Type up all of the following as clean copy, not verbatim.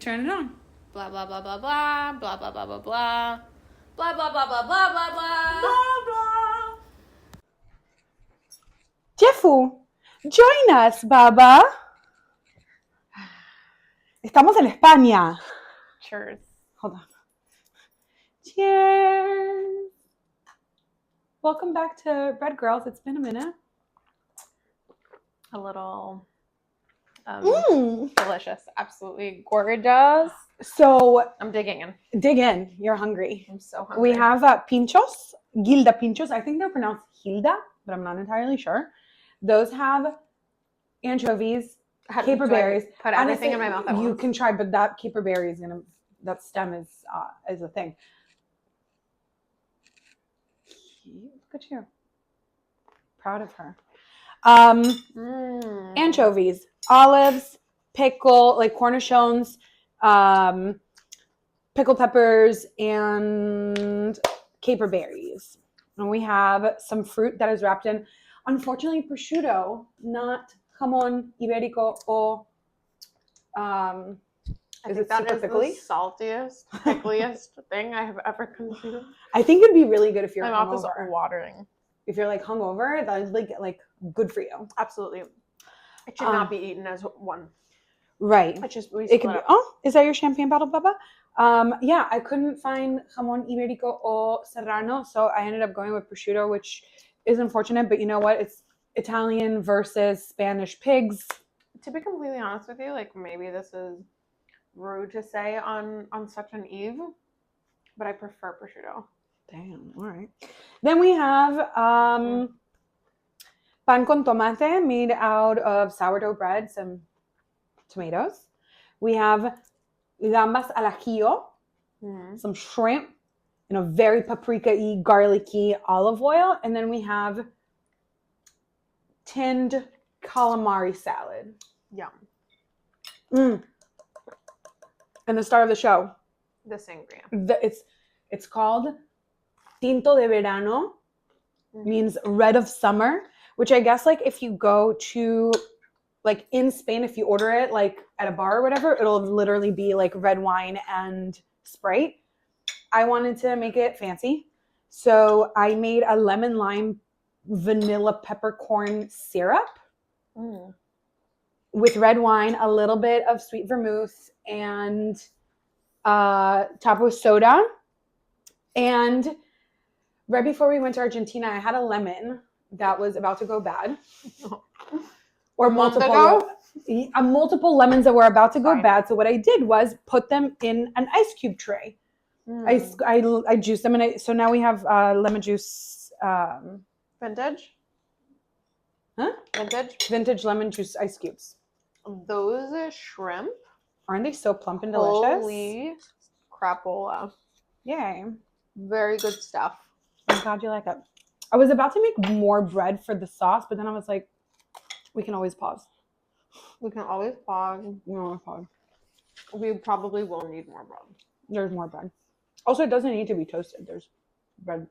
Turn it on. Blah, blah, blah, blah, blah. Blah, blah, blah, blah, blah. Blah, blah, blah, blah, blah, blah, blah. Blah, blah. Jeffu, join us, Baba. Estamos en España. Cheers. Hold on. Cheers. Welcome back to Bread Girls. It's been a minute. A little delicious. Absolutely gorgeous. So I'm digging in. dig in. You're hungry. I'm so hungry. We have Pinchos, Gilda Pinchos. I think they're pronounced Hilda, but I'm not entirely sure. Those have anchovies, caper berries. Put everything in my mouth at You once. can try, but that caper berry is gonna. That stem is a thing. Look at you. Proud of her. Anchovies, olives, pickle, like cornichons, pickled peppers, and caper berries. And we have some fruit that is wrapped in, unfortunately, prosciutto, not jamón ibérico or I think that is the saltiest, pickliest thing I have ever consumed. I think it'd be really good if you're My mouth is hungover. watering. If you're like hungover, that is like good for you. Absolutely. It should not be eaten as one. Right. It just It could be. Oh, is that your champagne bottle, Baba? Yeah, I couldn't find jamón ibérico or serrano, so I ended up going with prosciutto, which is unfortunate. But you know what? It's Italian versus Spanish pigs. To be completely honest with you, like maybe this is rude to say on such an eve, but I prefer prosciutto. Damn. All right. Then we have pan con tomate made out of sourdough bread, some tomatoes. We have gambas al ajillo, some shrimp in a very paprika-y, garlicky olive oil. And then we have tinned calamari salad. Yum. And the star of the show. The sangria. It's called Tinto de Verano, means red of summer, which I guess like if you go to like in Spain, if you order it like at a bar or whatever, it'll literally be like red wine and Sprite. I wanted to make it fancy. So I made a lemon lime vanilla peppercorn syrup with red wine, a little bit of sweet vermouth, and top with soda. And right before we went to Argentina, I had a lemon that was about to go bad. Or multiple lemons that were about to go bad. So what I did was put them in an ice cube tray. I juiced them, and so now we have lemon juice. Vintage? Huh? Vintage lemon juice ice cubes. Those shrimp. Aren't they so plump and delicious? Holy crapola. Yay. Very good stuff. I'm glad you like it. I was about to make more bread for the sauce, but then I was like, we can always pause. We can always pause. We probably will need more bread. There's more bread. Also, it doesn't need to be toasted. There's bread.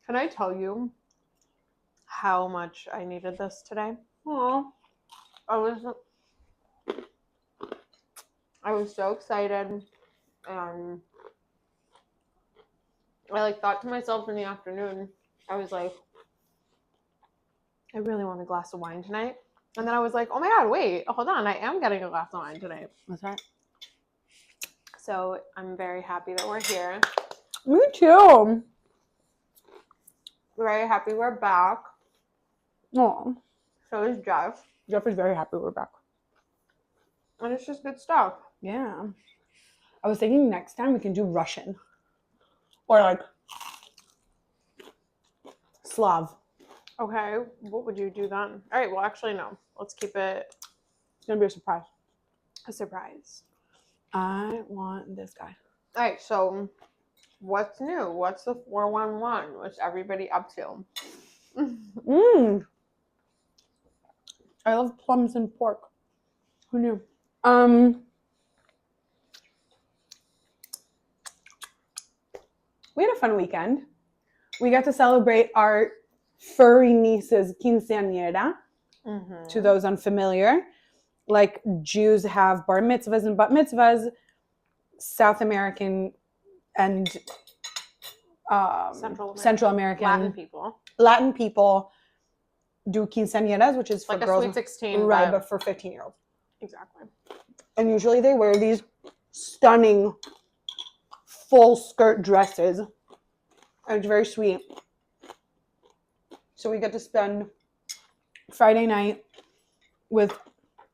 Can I tell you how much I needed this today? Aww. I was so excited. I like thought to myself in the afternoon, I was like, I really want a glass of wine tonight. And then I was like, oh my God, wait, hold on. I am getting a glass of wine tonight. That's right. So I'm very happy that we're here. Me too. Very happy we're back. Aww. So is Jeff. Jeff is very happy we're back. And it's just good stuff. Yeah. I was thinking next time we can do Russian. Or like Slav. Okay, what would you do then? All right, well, actually, no. Let's keep it It's going to be a surprise. a surprise. I want this guy. All right, so what's new? What's the 411? What's everybody up to? I love plums and pork. Who knew? We had a fun weekend. We got to celebrate our furry niece's quinceañera. To those unfamiliar, like Jews have bar mitzvahs and bat mitzvahs, South American and Central American Latin people do quinceañeras, which is for like a girls, sweet 16, right? But for 15-year-olds, exactly. and usually they wear these stunning full skirt dresses, and it's very sweet. So we get to spend Friday night with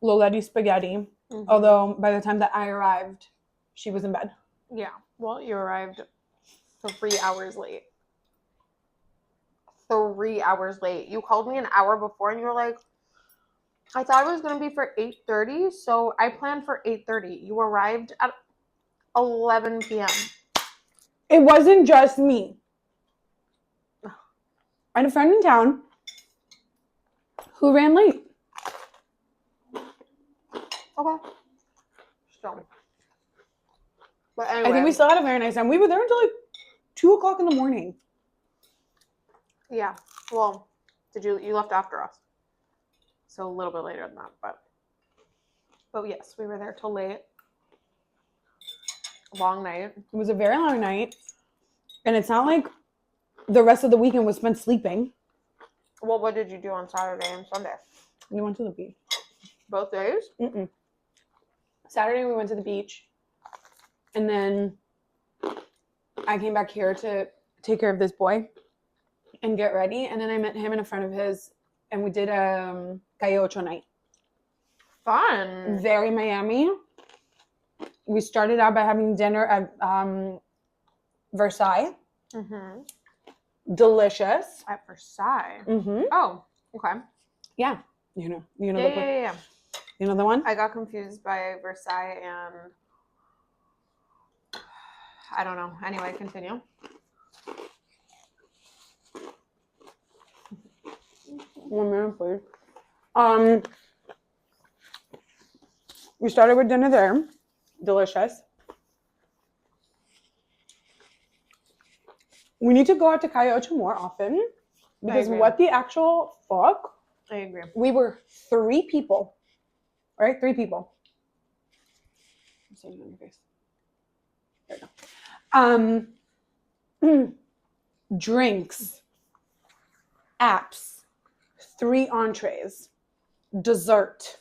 Loletti spaghetti. Although by the time that I arrived, she was in bed. Yeah. Well, you arrived 3 hours late. 3 hours late. You called me an hour before and you were like, I thought it was going to be for 8:30, so I planned for 8:30. You arrived at 11 p.m. It wasn't just me. I had a friend in town who ran late. Okay. So. But anyway. I think we still had a very nice time. We were there until like 2 o'clock in the morning. Yeah. Well, you left after us. So a little bit later than that, but yes, we were there till late. Long night. It was a very long night. And it's not like the rest of the weekend was spent sleeping. Well, what did you do on Saturday and Sunday? We went to the beach. Both days? Mm-mm. Saturday we went to the beach. And then I came back here to take care of this boy and get ready. And then I met him and a friend of his, and we did a Calle Ocho night. Fun. Very Miami. We started out by having dinner at Versailles. Mm-hmm. Delicious. At Versailles? Mm-hmm. Oh, okay. Yeah. You know Yeah. You know the one? I got confused by Versailles and I don't know. Anyway, continue. One minute, please. We started with dinner there. Delicious. We need to go out to Calle Ocho more often because what the actual fuck? I agree. We were 3 people. Right? 3 people. I'm saying it on your face. There you go. Drinks. Apps. 3 entrees. Dessert.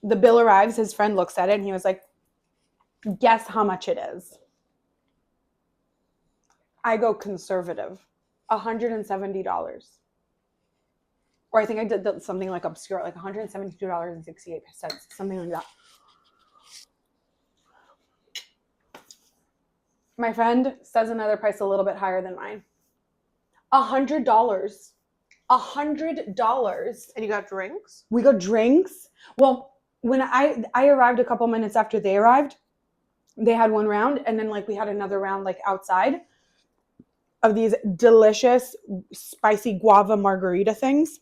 The bill arrives. His friend looks at it and he was like, guess how much it is. I go conservative. $170. Or I think I did something like obscure, like $172.68, something like that. My friend says another price a little bit higher than mine. $100. $100. And you got drinks? We got drinks. Well, when I arrived a couple minutes after they arrived, they had one round, and then like we had another round like outside of these delicious spicy guava margarita things.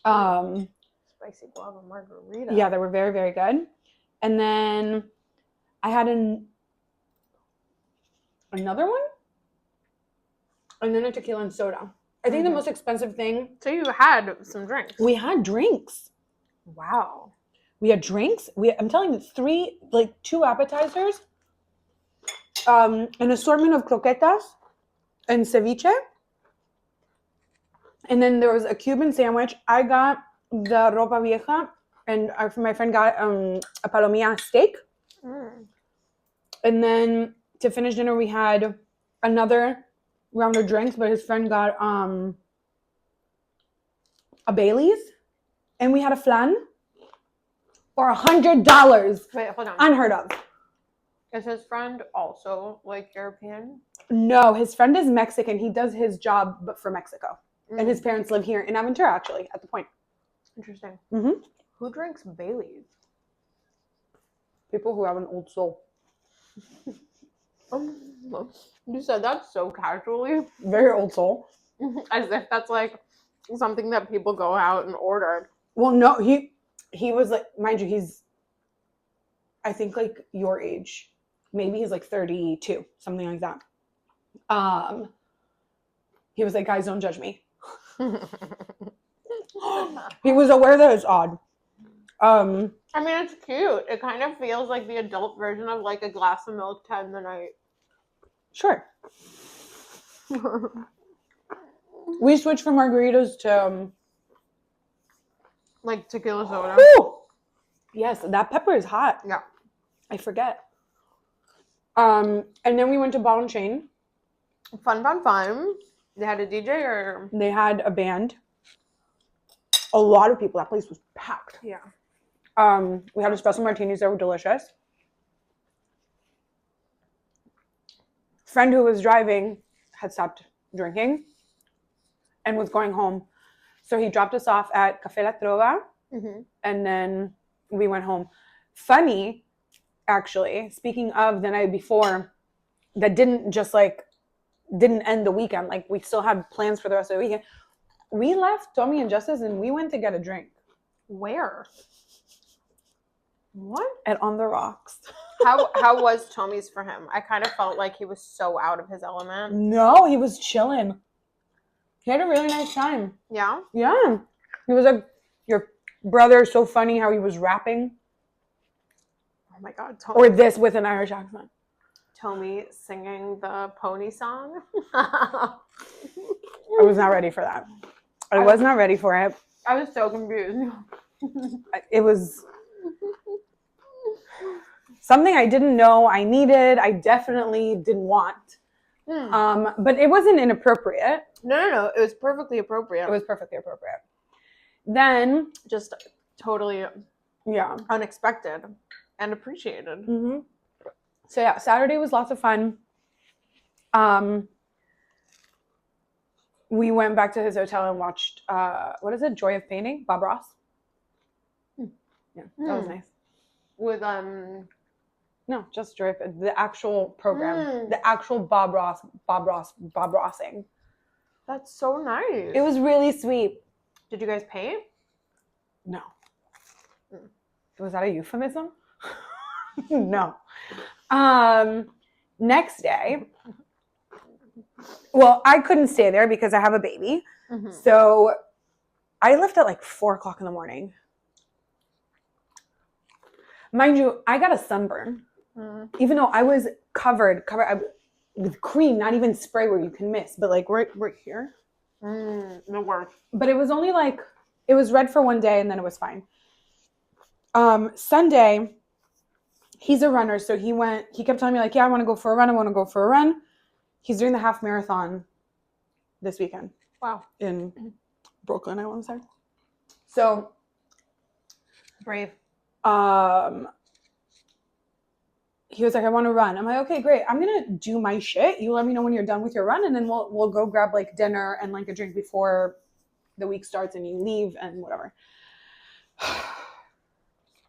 Spicy guava margarita. Yeah, they were very, very good. And then I had another one, and then a tequila and soda. I think the most expensive thing. So you had some drinks. We had drinks. Wow. We had drinks. I'm telling you, 2 appetizers, an assortment of croquetas and ceviche. And then there was a Cuban sandwich. I got the ropa vieja, and my friend got a palomilla steak. And then to finish dinner, we had another round of drinks, but his friend got a Bailey's, and we had a flan for $100. Wait, hold on. Unheard of. Is his friend also like European? No, his friend is Mexican. He does his job, but for Mexico. And his parents live here in Aventura, actually, at the point. Interesting. Mm-hmm. Who drinks Bailey's? People who have an old soul. You said that so casually. Very old soul. As if that's like something that people go out and order. Well, no, he was like, mind you, he's, I think like your age. Maybe he's like 32, something like that. He was like, guys, don't judge me. He was aware that it's odd. I mean, it's cute. It kind of feels like the adult version of like a glass of milk to end the night. Sure. We switched from margaritas to like tequila soda. Woo! Yes, that pepper is hot. Yeah. I forget. And then we went to Ball and Chain. Fun. They had a DJ or? They had a band. A lot of people. That place was packed. Yeah. We had espresso martinis that were delicious. Friend who was driving had stopped drinking and was going home. So he dropped us off at Café La Trova, and then we went home. Funny, actually, speaking of the night before, that didn't end the weekend. Like, we still had plans for the rest of the weekend. We left Tommy and Justice and we went to get a drink. Where? What? At On the Rocks. How was Tommy's for him? I kind of felt like he was so out of his element. No, he was chilling. He had a really nice time. Yeah? Yeah. He was like, your brother is so funny how he was rapping. Oh my God. Or this with an Irish accent. Tommy singing the pony song. I was not ready for that. I was not ready for it. I was so confused. It was something I didn't know I needed. I definitely didn't want. But it wasn't inappropriate. No. It was perfectly appropriate. It was perfectly appropriate. Then just totally unexpected and appreciated. Mm-hmm. So yeah, Saturday was lots of fun. We went back to his hotel and watched what is it? Joy of Painting? Bob Ross. Yeah, that was nice. With no, just Joy of the actual program. The actual Bob Rossing. That's so nice. It was really sweet. Did you guys paint? No. Was that a euphemism? No. Next day, well, I couldn't stay there because I have a baby. So I left at like 4:00 in the morning. Mind you, I got a sunburn. Even though I was covered with cream, not even spray where you can miss, but like right here. The worst. But it was only like, it was red for one day and then it was fine. Sunday, he's a runner, so he kept telling me like, yeah, I want to go for a run. He's doing the half marathon this weekend. Wow. In Brooklyn, I want to say. So brave. He was like, I want to run. I'm like, okay, great. I'm going to do my shit. You let me know when you're done with your run, and then we'll go grab like dinner and like a drink before the week starts and you leave and whatever.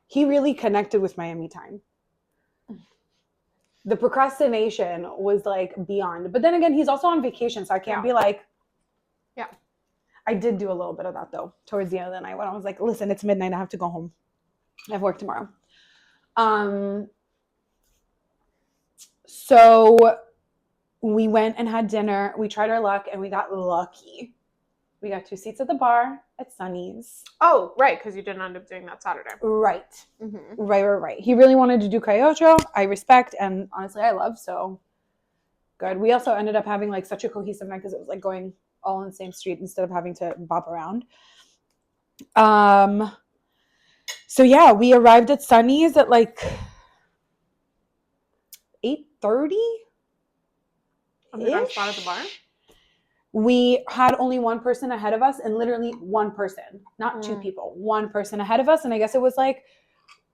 He really connected with Miami time. The procrastination was like beyond. But then again, he's also on vacation, so I can't be like, yeah. I did do a little bit of that though towards the end of the night when I was like, listen, it's midnight. I have to go home. I have work tomorrow. So we went and had dinner. We tried our luck and we got lucky. We got 2 seats at the bar at Sunny's. Oh, right, because you didn't end up doing that Saturday. Right. Right. He really wanted to do Cayocho. I respect, and honestly, I love, so good. We also ended up having like such a cohesive night because it was like going all on the same street instead of having to bop around. So yeah, we arrived at Sunny's at like 8:30. On the nice spot at the bar? We had only one person ahead of us, and literally one person, not 2 people, one person ahead of us. And I guess it was like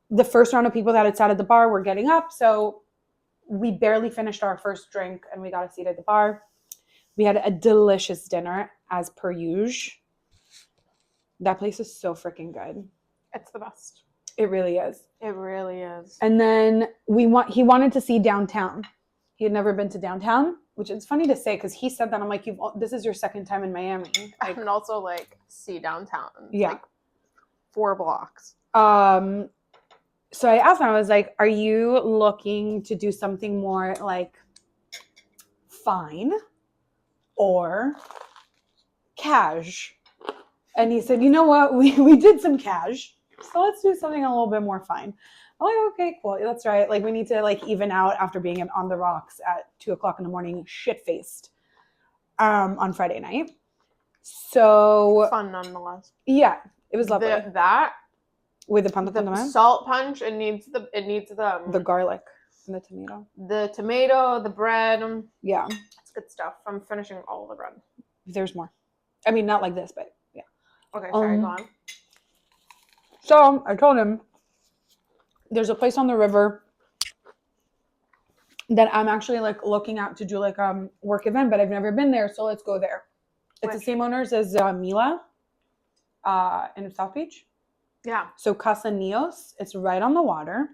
the first round of people that had sat at the bar were getting up. So we barely finished our first drink and we got a seat at the bar. We had a delicious dinner as per usual. That place is so freaking good. It's the best. It really is. It really is. And then he wanted to see downtown. He had never been to downtown, which is funny to say because he said that. I'm like, this is your second time in Miami. Like, and also like see downtown. It's yeah. Like 4 blocks. So I asked him, I was like, are you looking to do something more like fine or cash? And he said, you know what? We did some cash. So let's do something a little bit more fine. I'm like, okay, cool. That's right. Like, we need to like even out after being on the rocks at 2:00 in the morning, shit faced, on Friday night. So Fun nonetheless. yeah, it was lovely. That With the pumpkin tomato, salt punch, it needs the the garlic and the tomato. The tomato, the bread. Yeah, it's good stuff. I'm finishing all the bread. there's more. I mean, not like this, but yeah. Okay, sorry, go on. So I told him there's a place on the river that I'm actually like looking at to do like work event, but I've never been there, so let's go there. It's the same owners as Mila in South Beach. Yeah. So Casa Nios, it's right on the water.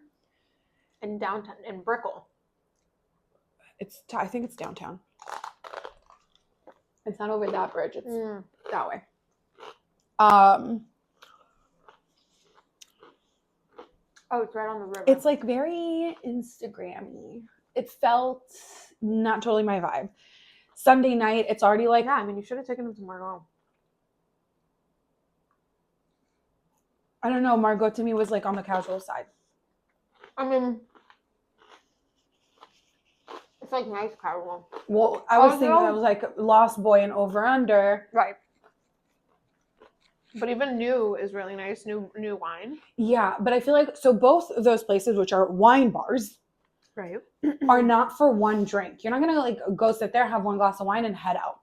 In downtown, in Brickell. I think it's downtown. It's not over that bridge. It's that way. Oh, it's right on the river. It's like very Instagram-y. It felt not totally my vibe. Sunday night, it's already like... Yeah, I mean, you should have taken him to Margot. I don't know. Margot to me was like on the casual side. I mean, it's like nice casual. Well, I was thinking I was like Lost Boy and Over Under. Right. But even new is really nice. New wine. Yeah, but I feel like so both of those places, which are wine bars, right, are not for one drink. You're not gonna like go sit there, have one glass of wine, and head out.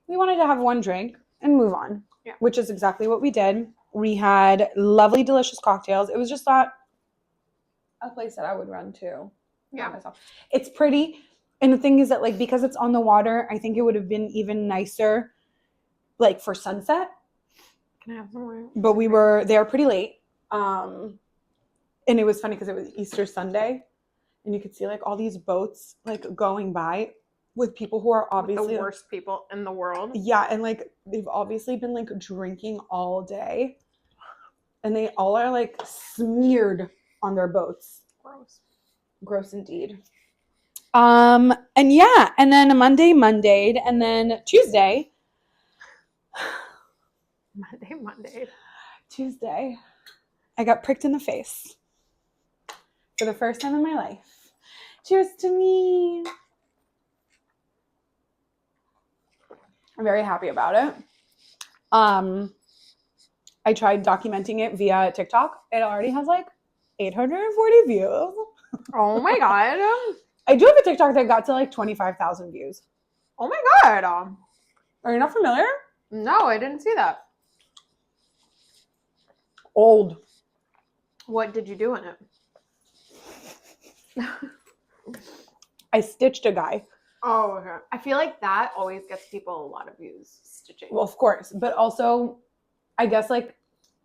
We wanted to have one drink and move on. Yeah. Which is exactly what we did. We had lovely, delicious cocktails. It was just not a place that I would run to. Yeah. Myself. It's pretty. And the thing is that like because it's on the water, I think it would have been even nicer like for sunset. Can I have some more? But we were there pretty late. And it was funny because it was Easter Sunday. And you could see like all these boats like going by with people who are obviously the worst people in the world. Yeah, and like they've obviously been like drinking all day. And they all are like smeared on their boats. Gross. Gross indeed. And yeah, and then Monday'd, and then Tuesday, I got pricked in the face for the first time in my life. Cheers to me. I'm very happy about it. I tried documenting it via TikTok. It already has like 840 views. Oh my god. I do have a TikTok that got to like 25,000 views. Oh my god. Are you not familiar? No, I didn't see that. Old. What did you do in it? I stitched a guy. Oh, okay. I feel like that always gets people a lot of views, stitching. Well, of course. But also, I guess like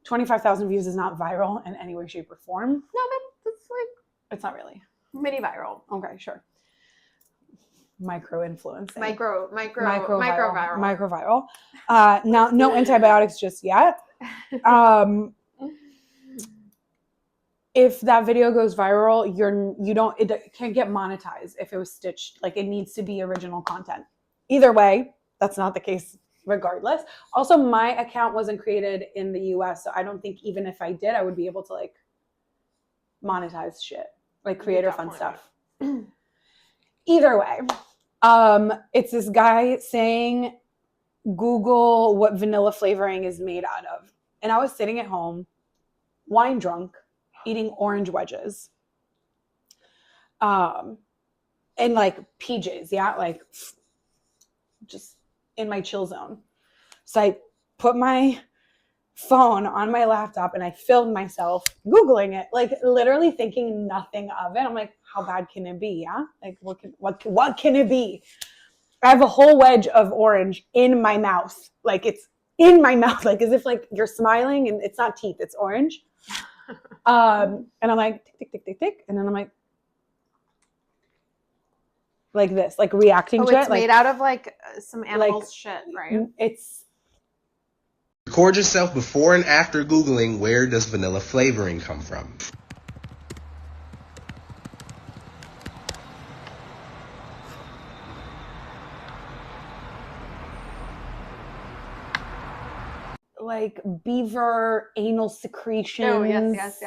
25,000 views is not viral in any way, shape, or form. No, that's like... It's not really. Mini viral. Okay, sure. Micro-influencing. Micro viral. Micro viral. Now, no antibiotics just yet. If that video goes viral, it can't get monetized if it was stitched. Like it needs to be original content. Either way, that's not the case regardless. Also, my account wasn't created in the US, so I don't think even if I did, I would be able to like monetize shit, like creator fun stuff. Either way, it's this guy saying, Google what vanilla flavoring is made out of. And I was sitting at home, wine drunk, eating orange wedges. And like PJs, yeah, like just in my chill zone. So I put my phone on my laptop and I filmed myself Googling it, like literally thinking nothing of it. I'm like, how bad can it be? Yeah. Like what can it be? I have a whole wedge of orange in my mouth. Like it's in my mouth, like as if like you're smiling and it's not teeth, it's orange. And I'm like, tick, tick, tick, tick, tick. And then I'm like this, like reacting to it. It's made out of like some animal's shit, right? It's. Record yourself before and after Googling where does vanilla flavoring come from. like beaver anal secretions. Oh, yes.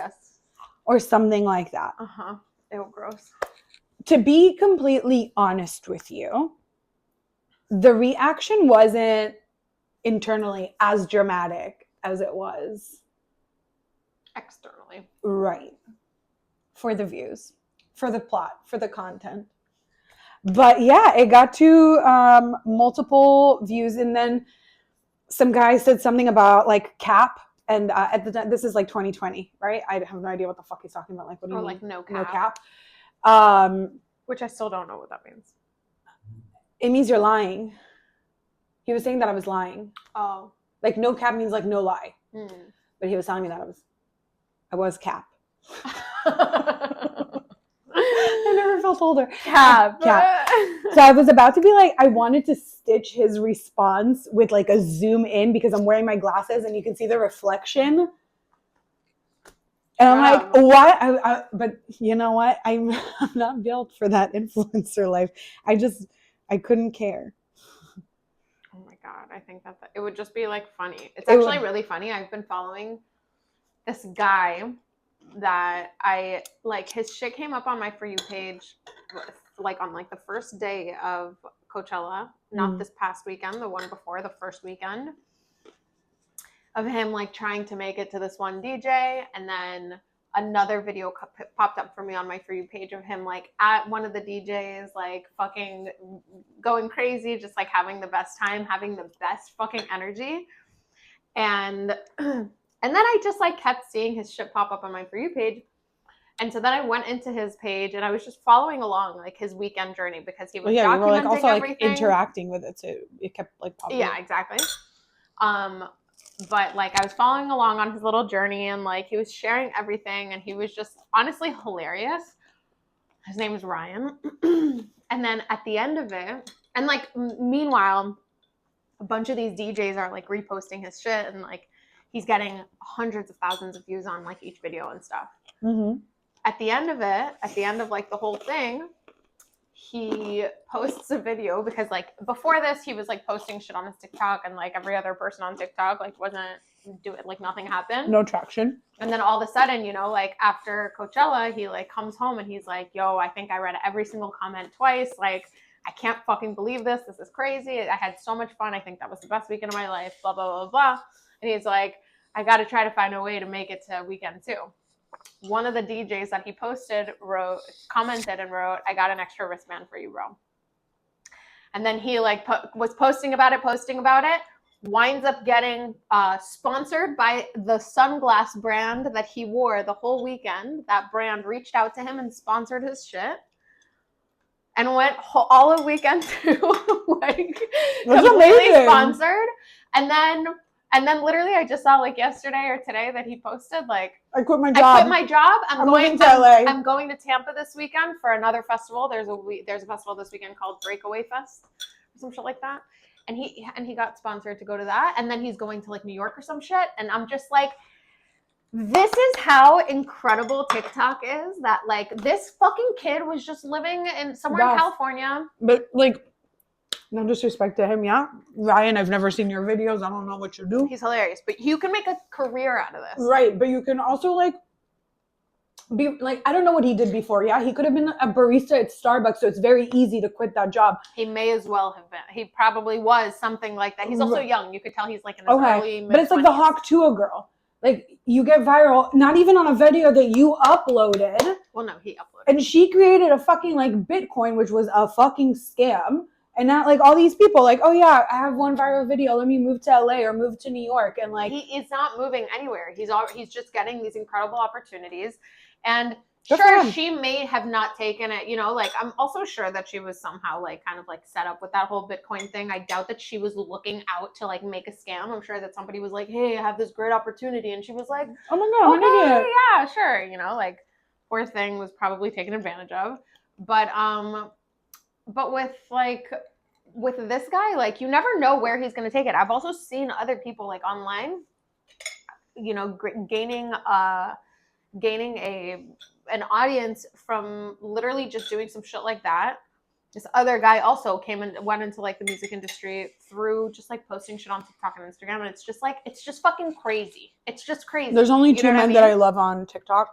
Or something like that. Ew, gross. To be completely honest with you, the reaction wasn't internally as dramatic as it was externally. Right. For the views, for the plot, for the content. But yeah, it got to multiple views, and then some guy said something about like cap, and at the time, this is like 2020, right? I have no idea what the fuck he's talking about. Like, what do you mean? Like no cap. No cap. Which I still don't know what that means. It means you're lying. He was saying that I was lying. Oh. Like no cap means like no lie. Mm. But he was telling me that I was cap. I never felt older. Cap. So I was about to be like, I wanted to stitch his response with like a zoom in because I'm wearing my glasses and you can see the reflection. And I'm like, what? But you know what? I'm not built for that influencer life. I couldn't care. Oh my God. I think that it would just be like funny. It's actually really funny. I've been following this guy that I like. His shit came up on my For You page like on like the first day of Coachella, not this past weekend, the one before, the first weekend, of him like trying to make it to this one DJ, and then another video popped up for me on my For You page of him like at one of the DJs, like fucking going crazy, just like having the best time, having the best fucking energy. And then I just like kept seeing his shit pop up on my For You page. And so then I went into his page and I was just following along like his weekend journey because he was you were like also everything. Like interacting with it, so it kept like popping. Yeah, exactly. But like I was following along on his little journey and like he was sharing everything and he was just honestly hilarious. His name is Ryan. And then at the end of it, and like meanwhile, a bunch of these DJs are like reposting his shit and like he's getting hundreds of thousands of views on like each video and stuff. Mm-hmm. At the end of it, at the end of like the whole thing, he posts a video because like before this he was like posting shit on his TikTok and like every other person on TikTok like wasn't doing, like nothing happened. No traction. And then all of a sudden, you know, like after Coachella, he like comes home and he's like, yo, I think I read every single comment twice. Like, I can't fucking believe this. This is crazy. I had so much fun. I think that was the best weekend of my life, blah, blah, blah, blah. And he's like, I got to try to find a way to make it to weekend too. One of the DJs that he posted commented and wrote, I got an extra wristband for you, bro. And then he like was posting about it, winds up getting sponsored by the sunglass brand that he wore the whole weekend. That brand reached out to him and sponsored his shit. And went all of weekend to like completely sponsored. And then literally I just saw like yesterday or today that he posted like I quit my job. I'm going to LA. I'm going to Tampa this weekend for another festival. There's a festival this weekend called Breakaway Fest or some shit like that. And he got sponsored to go to that. And then he's going to like New York or some shit. And I'm just like, this is how incredible TikTok is, that like this fucking kid was just living in somewhere in California. But like, no disrespect to him, yeah. Ryan, I've never seen your videos. I don't know what you do. He's hilarious, but you can make a career out of this. Right, but you can also like be like, I don't know what he did before. Yeah, he could have been a barista at Starbucks, so it's very easy to quit that job. He may as well have been. He probably was something like that. He's also young. You could tell he's like in his early mid-20s. But it's like the Hawk Tua girl. Like, you get viral, not even on a video that you uploaded. Well, no, he uploaded. And she created a fucking, like, Bitcoin, which was a fucking scam. And now, like, all these people, like, oh, yeah, I have one viral video. Let me move to LA or move to New York. And, like... He is not moving anywhere. He's just getting these incredible opportunities. And... Sure, she may have not taken it, you know, like, I'm also sure that she was somehow, like, kind of, like, set up with that whole Bitcoin thing. I doubt that she was looking out to, like, make a scam. I'm sure that somebody was like, hey, I have this great opportunity. And she was like, oh, my God, okay, yeah, sure. You know, like, poor thing was probably taken advantage of. But with, like, with this guy, like, you never know where he's going to take it. I've also seen other people, like, online, you know, gaining an audience from literally just doing some shit like that. this other guy also went into like the music industry through just like posting shit on TikTok and Instagram, and it's just fucking crazy. It's just crazy. There's only two men that I mean? love on TikTok.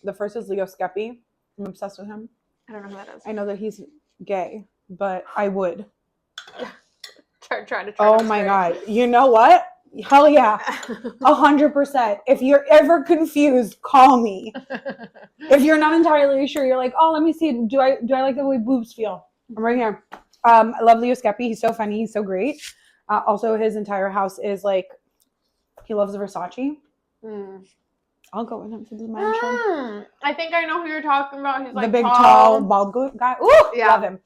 The first is Leo Skeppy. I'm obsessed with him. I don't know who that is. I know that he's gay, but I would. try to. Oh my God. You know what? Hell yeah. 100%. If you're ever confused, call me. If you're not entirely sure, you're like, oh, let me see. Do I like the way boobs feel? I'm right here. I love Leo Skeppy. He's so funny. He's so great. Also, his entire house is like, he loves Versace. I'll go with him to the mansion. I think I know who you're talking about. He's like the big, tall, bald guy. Ooh, yeah. Love him.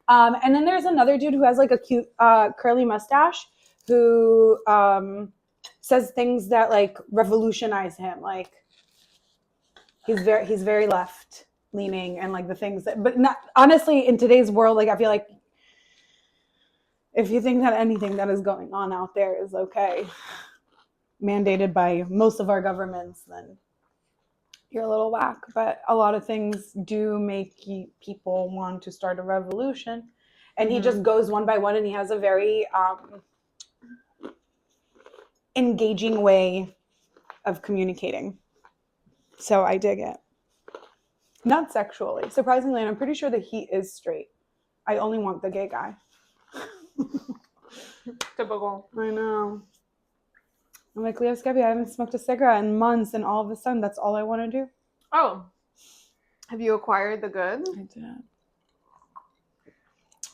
And then there's another dude who has like a cute curly mustache who says things that like revolutionize him. Like he's very left leaning and like the things that, but not honestly in today's world, like I feel like if you think that anything that is going on out there is okay, mandated by most of our governments, then you're a little whack. But a lot of things do make people want to start a revolution, and he just goes one by one, and he has a very engaging way of communicating. So I dig it. Not sexually, surprisingly, and I'm pretty sure that he is straight. I only want the gay guy. Typical. I know. I'm like, Leo Skeppy, I haven't smoked a cigarette in months, and all of a sudden, that's all I want to do. Oh, have you acquired the goods? I did.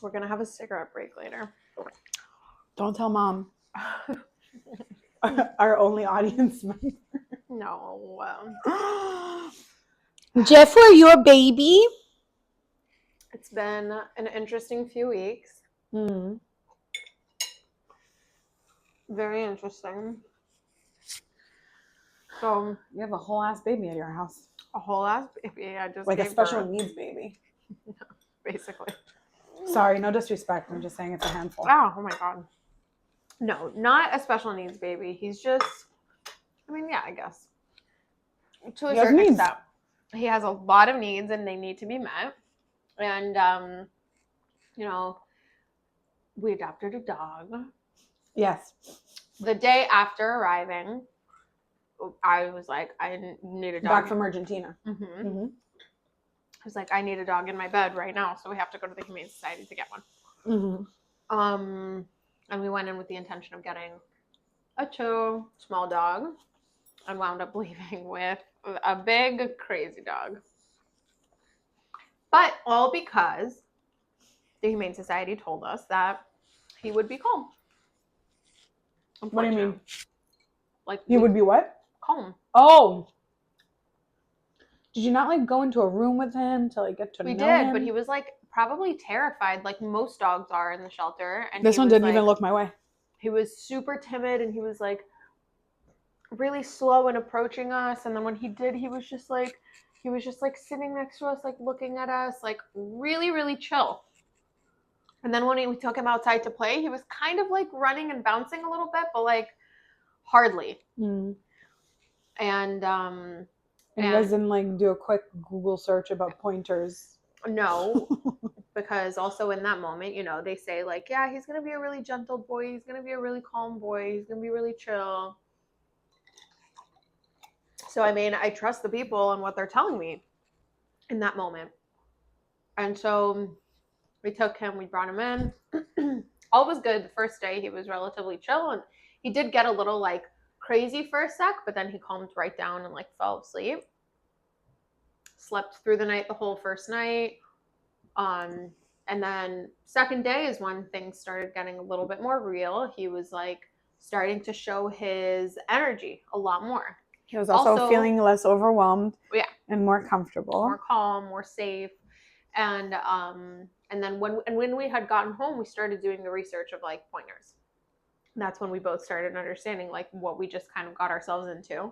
We're gonna have a cigarette break later. Don't tell Mom. Our only audience member. No. Jeff, are you a baby? It's been an interesting few weeks. Very interesting. So you have a whole ass baby at your house. A whole ass baby. I just like a gave special birth. needs baby. Basically. Sorry, no disrespect. I'm just saying it's a handful. Oh my God. No, not a special needs baby. He's just, I mean, yeah, I guess. To a certain extent. He has a lot of needs and they need to be met. And, you know, we adopted a dog. Yes. The day after arriving, I was like, I need a dog. Back from Argentina. I was like, I need a dog in my bed right now, so we have to go to the Humane Society to get one. And we went in with the intention of getting a 2 small dog, and wound up leaving with a big crazy dog. But all because the Humane Society told us that he would be calm. What do you mean? Like he would be what? Calm. Oh. Did you not like go into a room with him to like get to know him? We did, but he was like probably terrified, like most dogs are in the shelter. And this one didn't even look my way. He was super timid, and he was like really slow in approaching us. And then when he did, he was just like sitting next to us, like looking at us, like really, really chill. And then when we took him outside to play, he was kind of like running and bouncing a little bit, but like hardly. And you guys didn't like do a quick Google search about pointers? No, because also in that moment, you know, they say like, yeah, he's going to be a really gentle boy. He's going to be a really calm boy. He's going to be really chill. So, I mean, I trust the people and what they're telling me in that moment. And so we took him, we brought him in. All was good. The first day he was relatively chill, and he did get a little like crazy for a sec, but then he calmed right down and like fell asleep. Slept through the night the whole first night. And then second day is when things started getting a little bit more real. He was like starting to show his energy a lot more. He was also feeling less overwhelmed. Yeah. And more comfortable. More calm, more safe. And then when we had gotten home, we started doing the research of like pointers. And that's when we both started understanding like what we just kind of got ourselves into.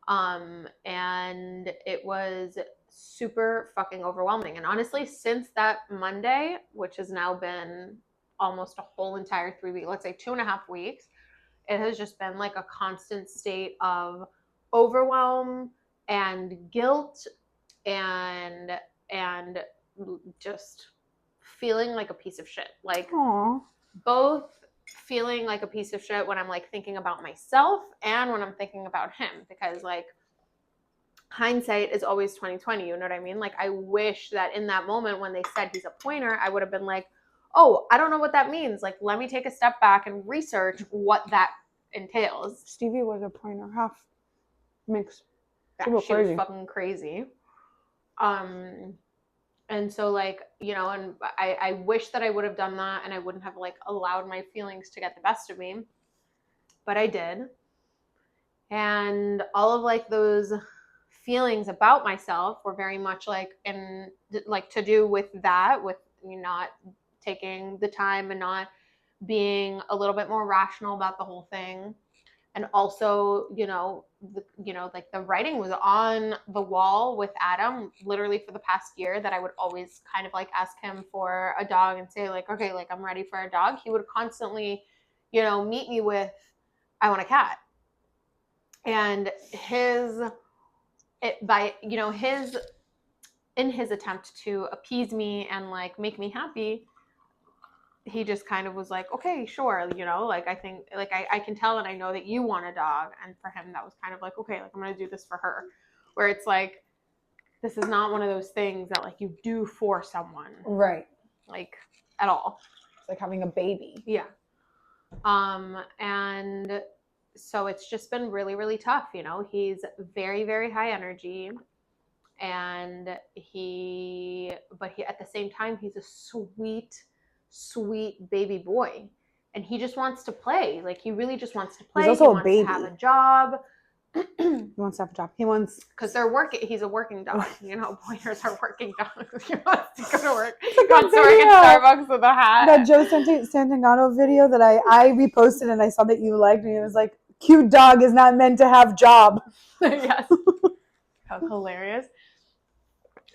And it was super fucking overwhelming. And honestly, since that Monday, which has now been almost a whole entire 3 weeks, let's say 2.5 weeks, it has just been like a constant state of overwhelm and guilt and just feeling like a piece of shit. Like Aw. both feeling like a piece of shit when I'm like thinking about myself and when I'm thinking about him, because like hindsight is always 2020, you know what I mean? Like I wish that in that moment when they said he's a pointer, I would have been like, oh, I don't know what that means. Like, let me take a step back and research what that entails. Stevie was a pointer, half mix. Yeah, she was fucking crazy. And so like, you know, and I wish that I would have done that and I wouldn't have like allowed my feelings to get the best of me, but I did. And all of like those feelings about myself were very much like in like to do with that, with me not taking the time and not being a little bit more rational about the whole thing. And also, like the writing was on the wall with Adam literally for the past year, that I would always kind of like ask him for a dog and say like, okay, like I'm ready for a dog. He would constantly, meet me with, I want a cat. And in his attempt to appease me and like make me happy, he just kind of was like, okay, sure, like I think like I can tell and I know that you want a dog. And for him that was kind of like, okay, like I'm gonna do this for her, where it's like, this is not one of those things that like you do for someone, Right. like at all. It's like having a baby. Yeah. And so it's just been really, really tough. He's very, very high energy, and but he at the same time, he's a sweet baby boy, and he just wants to play. Like he really just wants to play. He's also he a baby. Wants to have a job. He wants to have a job. He wants, because they're working. He's a working dog. Pointers are working dogs. He wants to go to work. He wants to work at Starbucks with a hat. That Joe Santangano video that I reposted and I saw that you liked, and it was like, cute dog is not meant to have job. Yes. How hilarious.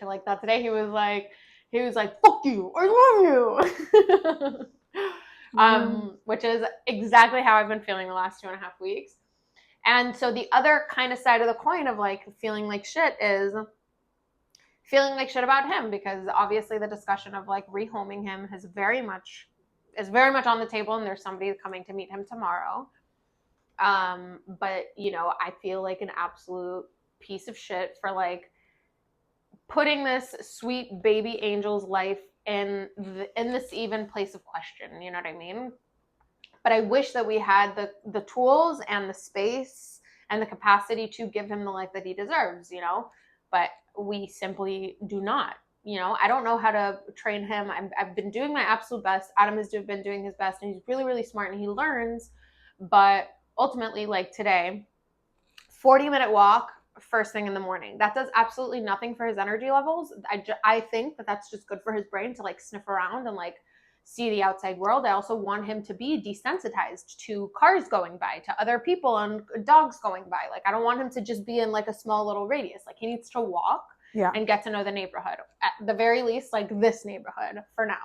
I like that today. He was like, fuck you, I love you. Which is exactly how I've been feeling the last 2.5 weeks. And so the other kind of side of the coin of like feeling like shit is feeling like shit about him, because obviously the discussion of like rehoming him is very much on the table, and there's somebody coming to meet him tomorrow. But I feel like an absolute piece of shit for like putting this sweet baby angel's life in this even place of question. You know what I mean? But I wish that we had the tools and the space and the capacity to give him the life that he deserves, but we simply do not. I don't know how to train him. I've been doing my absolute best. Adam has been doing his best, and he's really, really smart, and he learns. But ultimately, like today, 40-minute walk first thing in the morning. That does absolutely nothing for his energy levels. I think that's just good for his brain to like sniff around and like see the outside world. I also want him to be desensitized to cars going by, to other people and dogs going by. Like I don't want him to just be in like a small little radius. Like he needs to walk and get to know the neighborhood, at the very least, like this neighborhood for now.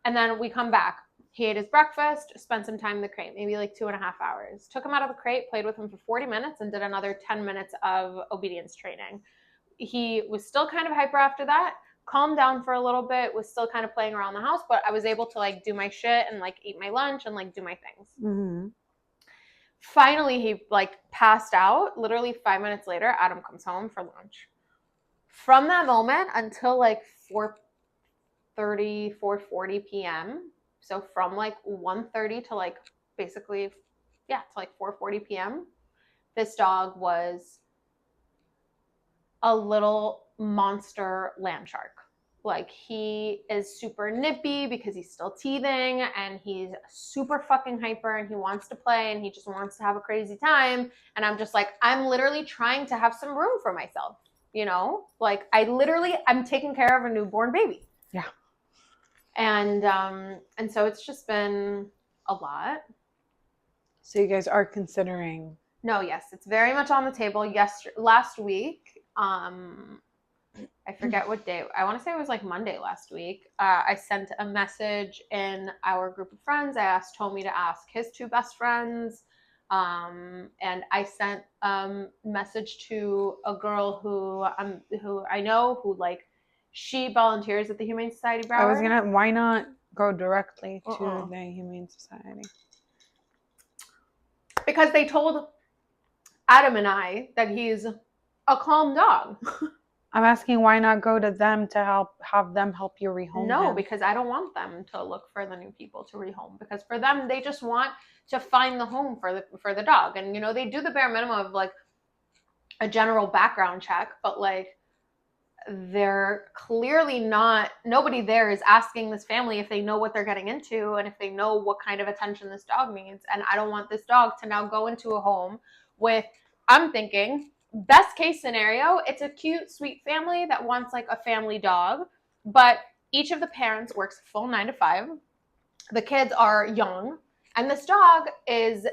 And then we come back. He ate his breakfast, spent some time in the crate, maybe like 2.5 hours. Took him out of the crate, played with him for 40 minutes, and did another 10 minutes of obedience training. He was still kind of hyper after that, calmed down for a little bit, was still kind of playing around the house, but I was able to like do my shit and like eat my lunch and like do my things. Mm-hmm. Finally, he like passed out. Literally 5 minutes later, Adam comes home for lunch. From that moment until like 4:40 p.m., so from like 1:30 to like basically, to like 4:40 p.m., this dog was a little monster land shark. Like he is super nippy because he's still teething, and he's super fucking hyper, and he wants to play, and he just wants to have a crazy time. And I'm just like, I'm literally trying to have some room for myself, like I'm taking care of a newborn baby. Yeah. And so it's just been a lot. So you guys are considering? No, yes, it's very much on the table. Last week, I forget what day. I want to say it was like Monday last week. I sent a message in our group of friends. I asked Tommy to ask his 2 best friends. And I sent a message to a girl who I know, who like, She volunteers at the Humane Society Broward. I was gonna. Why not go directly to Uh-uh. the Humane Society? Because they told Adam and I that he's a calm dog. I'm asking why not go to them to have them help you rehome No, him? because I don't want them to look for the new people to rehome. Because for them, they just want to find the home for the dog. And, you know, they do the bare minimum of like a general background check, but like they're clearly not, nobody there is asking this family if they know what they're getting into and if they know what kind of attention this dog needs. And I don't want this dog to now go into a home with, I'm thinking, best case scenario, it's a cute, sweet family that wants like a family dog, but each of the parents works full 9 to 5. The kids are young, and this dog is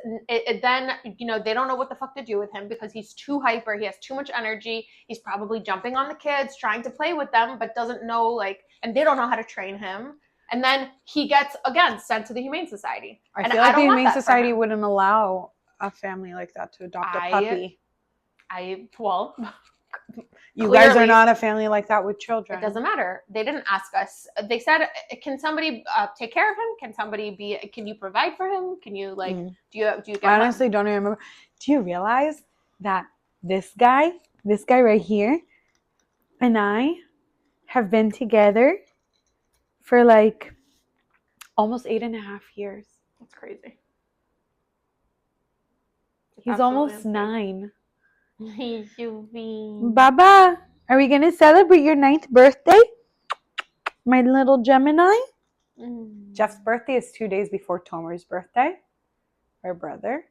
then, you know, they don't know what the fuck to do with him because he's too hyper. He has too much energy. He's probably jumping on the kids, trying to play with them, but doesn't know, like, and they don't know how to train him. And then he gets, again, sent to the Humane Society. I feel like the Humane Society wouldn't allow a family like that to adopt a puppy. Well, you guys are not a family like that with it children. doesn't matter. They didn't ask us. They said, "Can somebody take care of him? Can you provide for him? Can you like do you get?" I honestly don't even remember. Do you realize that this guy right here, and I have been together for like almost 8.5 years. That's crazy. He's almost 9. You Baba, are we gonna celebrate your 9th birthday? My little Gemini? Jeff's birthday is 2 days before Tomer's birthday, our brother.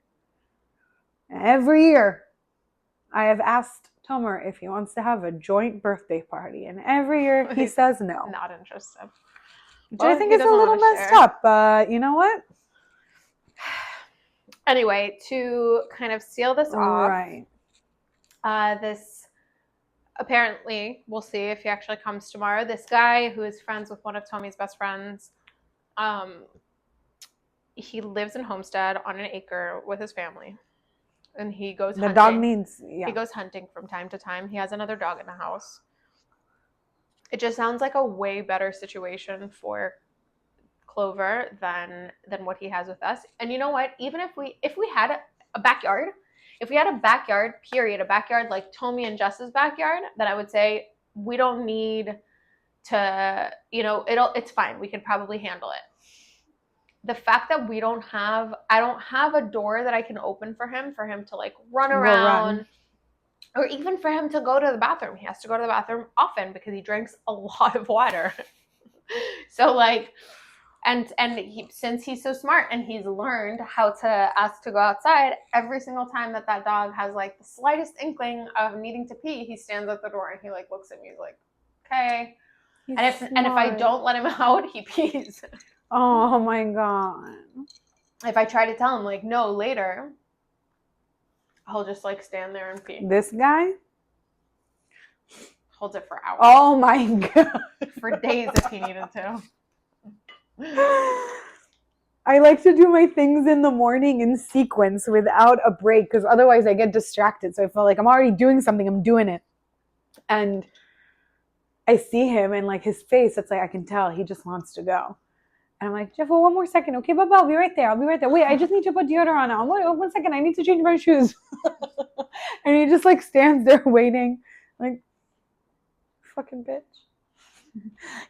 Every year, I have asked Tomer if he wants to have a joint birthday party, and every year he says no. Not interested. Which I think is a little messed up, but you know what? Anyway, to kind of seal this off, Right. this apparently, we'll see if he actually comes tomorrow. This guy who is friends with one of Tommy's best friends, he lives in Homestead on an acre with his family, and he goes hunting. The dog needs, He goes hunting from time to time. He has another dog in the house. It just sounds like a way better situation for Clover than what he has with us. And you know what? Even if we had a backyard, if we had a backyard, period, a backyard like Tommy and Jess's backyard, then I would say we don't need to, you know, it's fine. We could probably handle it. The fact that I don't have a door that I can open for him to like run around, or even for him to go to the bathroom. He has to go to the bathroom often because he drinks a lot of water. So like, and since he's so smart and he's learned how to ask to go outside, every single time that dog has like the slightest inkling of needing to pee, he stands at the door and he like looks at me. He's like, okay. And if I don't let him out, he pees. Oh my God. If I try to tell him like no later, he'll just like stand there and pee. This guy holds it for hours. Oh my God. For days if he needed to. I like to do my things in the morning in sequence without a break because otherwise I get distracted. So I feel like I'm already doing something, I'm doing it. And I see him and like his face, it's like I can tell he just wants to go. And I'm like, Jeff, well, 1 more second. Okay, Baba, I'll be right there. Wait, I just need to put deodorant on. Wait, 1 second. I need to change my shoes. And he just like stands there waiting. Like, fucking bitch.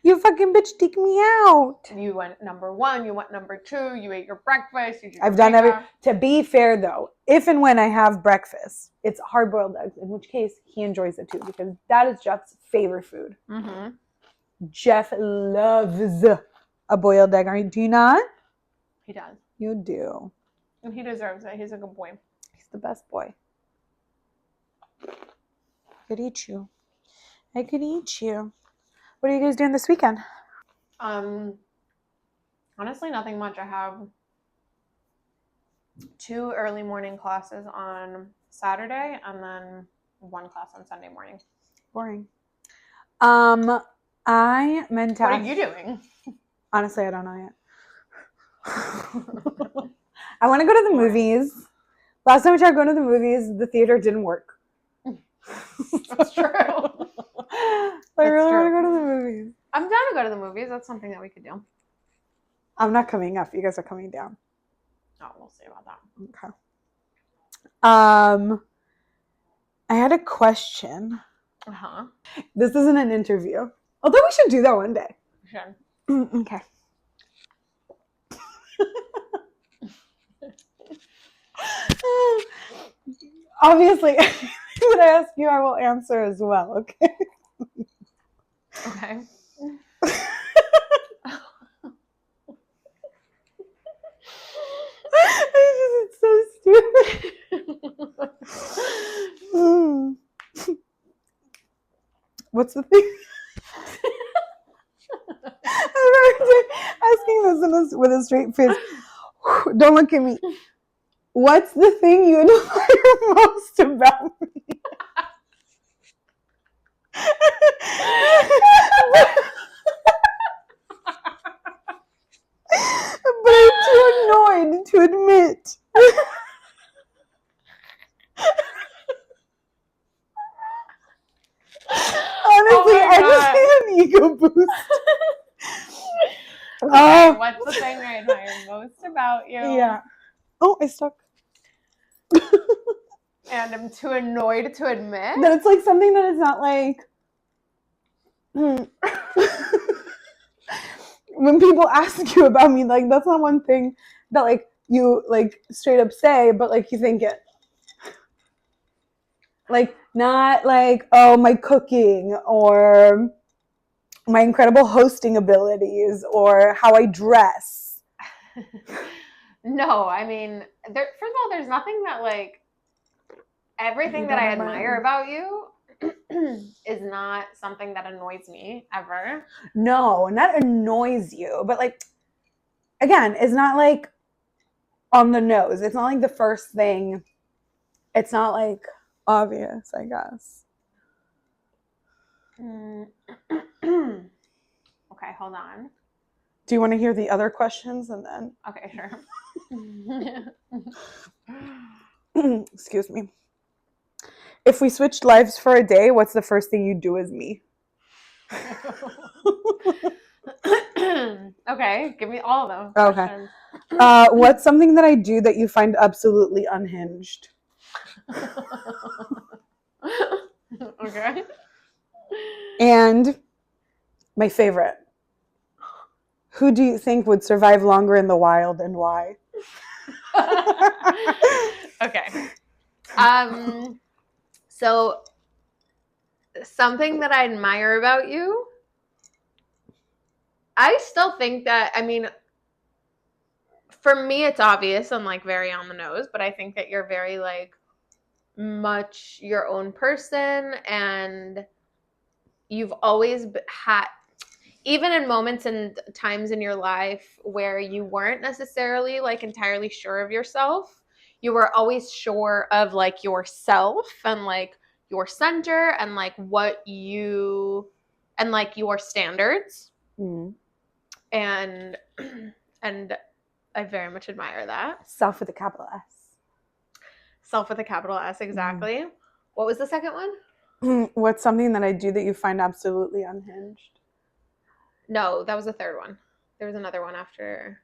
You fucking bitch, take me out. You went number 1. You went number 2. You ate your breakfast. I've done To be fair, though, if and when I have breakfast, it's hard-boiled eggs, in which case he enjoys it, too, because that is Jeff's favorite food. Mm-hmm. Jeff loves a boiled egg. Do you not? He does. You do. And he deserves it. He's a good boy. He's the best boy. I could eat you. What are you guys doing this weekend? Honestly, nothing much. I have 2 early morning classes on Saturday and then 1 class on Sunday morning. Boring. I meant to. What are you doing? Honestly, I don't know yet. I want to go to the movies. Last time we tried going to the movies, the theater didn't work. That's true. I really want to true. go to the movies. I'm down to go to the movies. That's something that we could do. I'm not coming up. You guys are coming down. Oh, we'll see about that. Okay. I had a question. Uh-huh. This isn't an interview. Although we should do that one day. Sure. Okay. Obviously, when I ask you, I will answer as well, okay? Okay. It's so stupid. What's the thing? I'm asking this with a straight face. Don't look at me. What's the thing you admire most about me? But I'm too annoyed to admit. Honestly, Oh my I just need an ego boost. Okay, what's the thing I admire most about you? Yeah. Oh, I stuck. And I'm too annoyed to admit. That it's like something that is not like. When people ask you about me, like that's not one thing that like you like straight up say, but like you think it. Like not like, oh, my cooking or my incredible hosting abilities or how I dress. No, I mean, first of all, there's nothing that like everything that I admire about you is not something that annoys me ever. No, not annoys you, but like, again, it's not like on the nose. It's not like the first thing. It's not like obvious, I guess. Okay, hold on. Do you want to hear the other questions and then? Okay, sure. Excuse me. If we switched lives for a day, what's the first thing you'd do as me? Okay, give me all of them. Okay. What's something that I do that you find absolutely unhinged? Okay. And my favorite. Who do you think would survive longer in the wild and why? Okay. So something that I admire about you, I still think that, I mean, for me, it's obvious and like very on the nose, but I think that you're very like much your own person, and you've always had, even in moments and times in your life where you weren't necessarily like entirely sure of yourself, you were always sure of like yourself and like your center and like what you and like your standards. Mm. And I very much admire that. Self with a capital S. Self with a capital S, exactly. Mm. What was the second one? What's something that I do that you find absolutely unhinged? No, that was the third one. There was another one after.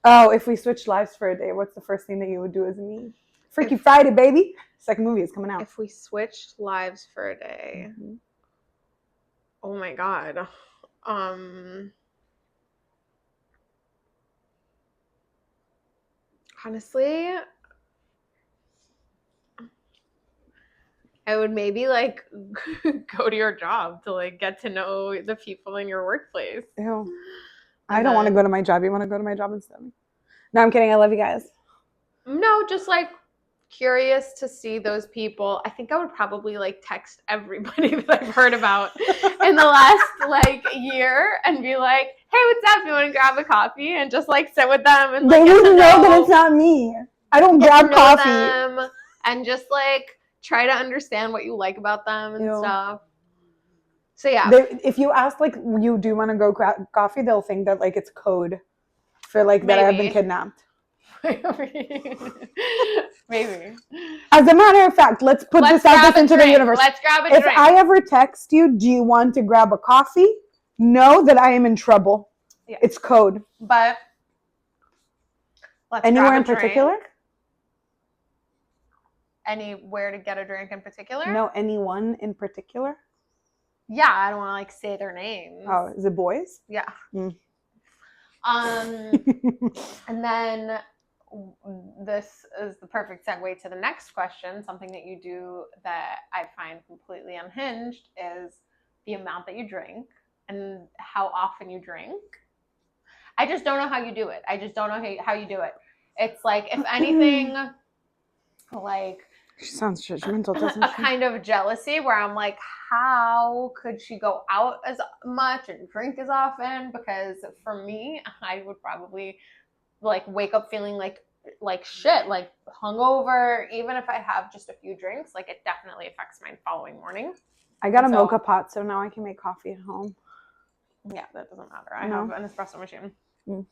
Oh, if we switched lives for a day, what's the first thing that you would do as me? Freaky Friday, baby. Second movie is coming out. If we switched lives for a day. Mm-hmm. Oh my God. Honestly, I would maybe like go to your job to like get to know the people in your workplace. Ew. I don't want to go to my job. You want to go to my job instead? No, I'm kidding. I love you guys. No, just like curious to see those people. I think I would probably like text everybody that I've heard about in the last like year and be like, hey, what's up? You want to grab a coffee and just like sit with them and like, they would know that it's not me. I don't grab coffee. Them and just like try to understand what you like about them and stuff. So yeah. If you ask like you do want to go grab coffee, they'll think that like it's code for like that I have been kidnapped. Maybe. As a matter of fact, let's put this out into the universe. Let's grab a If drink. I ever text you, do you want to grab a coffee? Know that I am in trouble. Yeah. It's code. But let's Anywhere grab a in particular? drink. Anywhere to get a drink in particular? No, anyone in particular? Yeah, I don't want to like say their names. Oh, is it boys? Yeah. Mm. And then this is the perfect segue to the next question. Something that you do that I find completely unhinged is the amount that you drink and how often you drink. I just don't know how you do it. I just don't know how you do it. It's like, if anything, like, She sounds judgmental, a doesn't she? kind of jealousy where I'm like, how could she go out as much and drink as often? Because for me, I would probably like wake up feeling like shit, like hungover. Even if I have just a few drinks, like it definitely affects my following morning. I got a mocha pot, so now I can make coffee at home. Yeah, that doesn't matter. I have an espresso machine. Mm.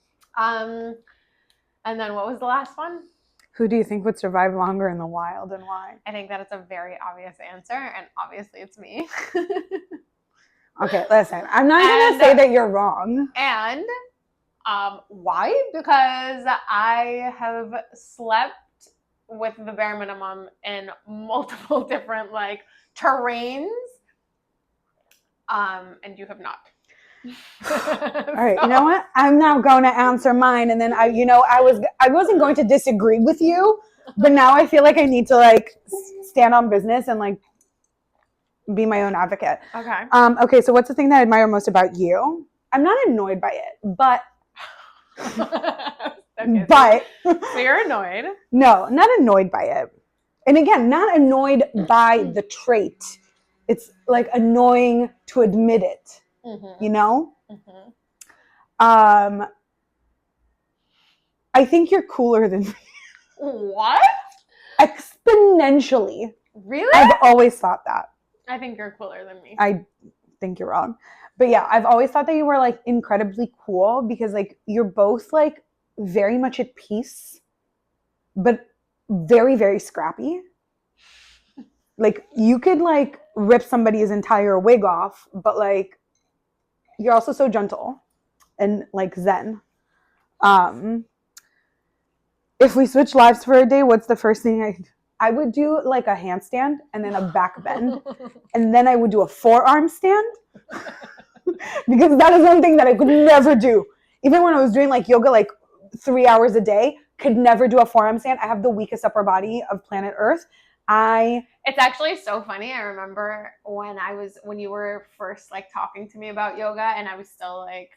And then what was the last one? Who do you think would survive longer in the wild and why? I think that it's a very obvious answer, and obviously it's me. Okay, listen. I'm not going to say that you're wrong. And why? Because I have slept with the bare minimum in multiple different like terrains, and you have not. All right, you know what? I'm now going to answer mine, and then I wasn't going to disagree with you, but now I feel like I need to like stand on business and like be my own advocate. Okay. Okay. So what's the thing that I admire most about you? I'm not annoyed by it, but Okay, but so you're annoyed. No, not annoyed by it. And again, not annoyed by the trait. It's like annoying to admit it. Mm-hmm. You know? Mm-hmm. I think you're cooler than me. What? Exponentially. Really? I've always thought that. I think you're cooler than me. I think you're wrong. But yeah, I've always thought that you were like incredibly cool because like you're both like very much at peace, but very, very scrappy. Like you could like rip somebody's entire wig off, but like you're also so gentle and like zen. If we switch lives for a day, what's the first thing I would do? Like a handstand and then a back bend, and then I would do a forearm stand because that is one thing that I could never do. Even when I was doing like yoga, like 3 hours a day, could never do a forearm stand. I have the weakest upper body of planet Earth. It's actually so funny. I remember when you were first like talking to me about yoga and I was still like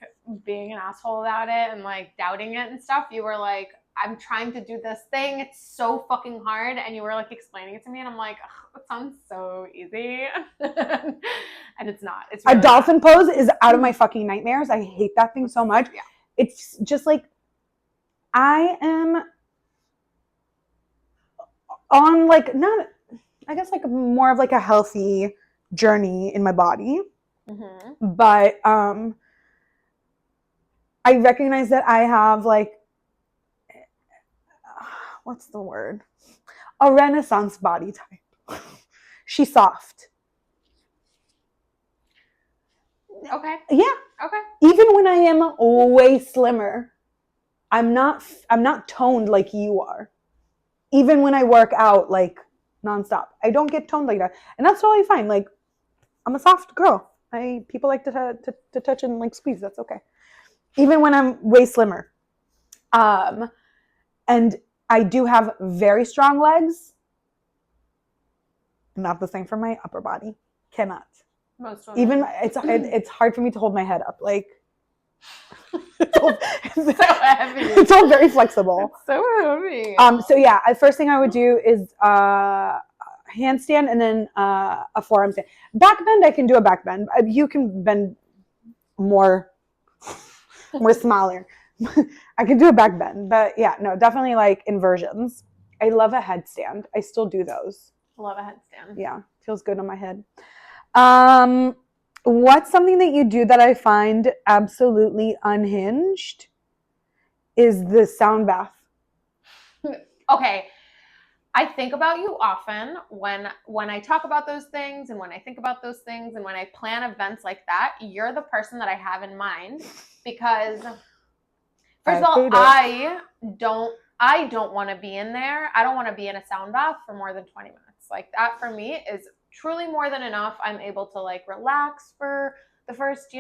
being an asshole about it and like doubting it and stuff. You were like, I'm trying to do this thing. It's so fucking hard. And you were like explaining it to me and I'm like, that sounds so easy. And it's not. It's really a dolphin pose is out of my fucking nightmares. I hate that thing so much. Yeah. It's just like, I am on like not, I guess like more of like a healthy journey in my body, but I recognize that I have like, what's the word? A Renaissance body type. She's soft. Okay. Yeah. Okay. Even when I am way slimmer, I'm not toned like you are. Even when I work out like nonstop, I don't get toned like that, and that's totally fine. Like, I'm a soft girl. People like to touch and like squeeze. That's okay. Even when I'm way slimmer, and I do have very strong legs. Not the same for my upper body. Cannot. Most women. Even it's hard for me to hold my head up. Like. It's so heavy. It's all very flexible. It's so heavy. So yeah, the first thing I would do is handstand and then a forearm stand. Back bend, I can do a back bend. You can bend more smaller. I can do a back bend, but yeah, no, definitely like inversions. I love a headstand. I still do those. Love a headstand. Yeah, feels good on my head. What's something that you do that I find absolutely unhinged is the sound bath. Okay. I think about you often when I talk about those things and when I think about those things and when I plan events like that. You're the person that I have in mind because first of all, I don't want to be in there. I don't want to be in a sound bath for more than 20 minutes. Like that for me is truly more than enough. I'm able to like relax for the first,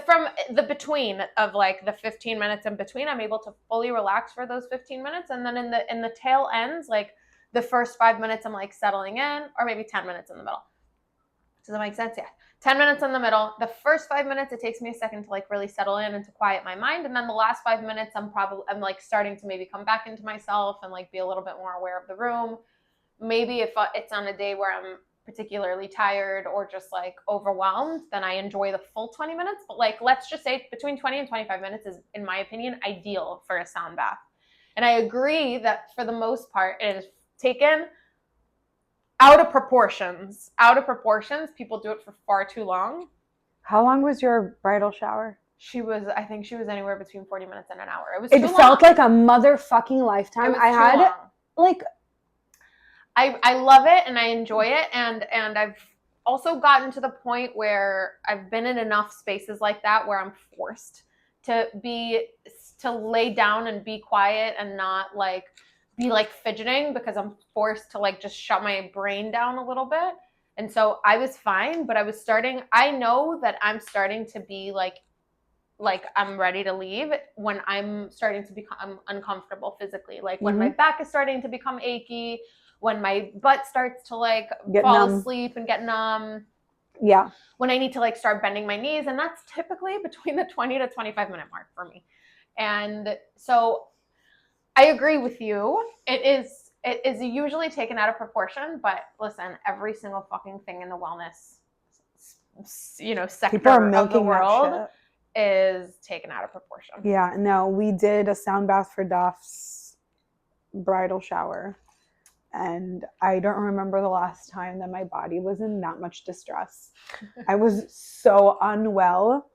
from the between of like the 15 minutes in between, I'm able to fully relax for those 15 minutes. And then in the tail ends, like the first 5 minutes, I'm like settling in, or maybe 10 minutes in the middle. Does that make sense? Yeah. 10 minutes in the middle. The first 5 minutes, it takes me a second to like really settle in and to quiet my mind. And then the last 5 minutes, I'm like starting to maybe come back into myself and like be a little bit more aware of the room. Maybe if it's on a day where I'm particularly tired or just like overwhelmed, then I enjoy the full 20 minutes. But like, let's just say between 20 and 25 minutes is, in my opinion, ideal for a sound bath. And I agree that for the most part, it is taken out of proportions. People do it for far too long. How long was your bridal shower? I think she was anywhere between 40 minutes and an hour. It felt like a motherfucking lifetime. I love it and I enjoy it, and I've also gotten to the point where I've been in enough spaces like that where I'm forced to lay down and be quiet and not like be like fidgeting because I'm forced to like just shut my brain down a little bit. And so I was fine, but I know that I'm starting to be like I'm ready to leave when I'm starting to become uncomfortable physically. Like when my back is starting to become achy, when my butt starts to like fall asleep and get numb. Yeah. When I need to like start bending my knees. And that's typically between the 20 to 25 minute mark for me. And so I agree with you. It is usually taken out of proportion, but listen, every single fucking thing in the wellness, sector of the world is taken out of proportion. Yeah, no, we did a sound bath for Duff's bridal shower. And I don't remember the last time that my body was in that much distress. I was so unwell.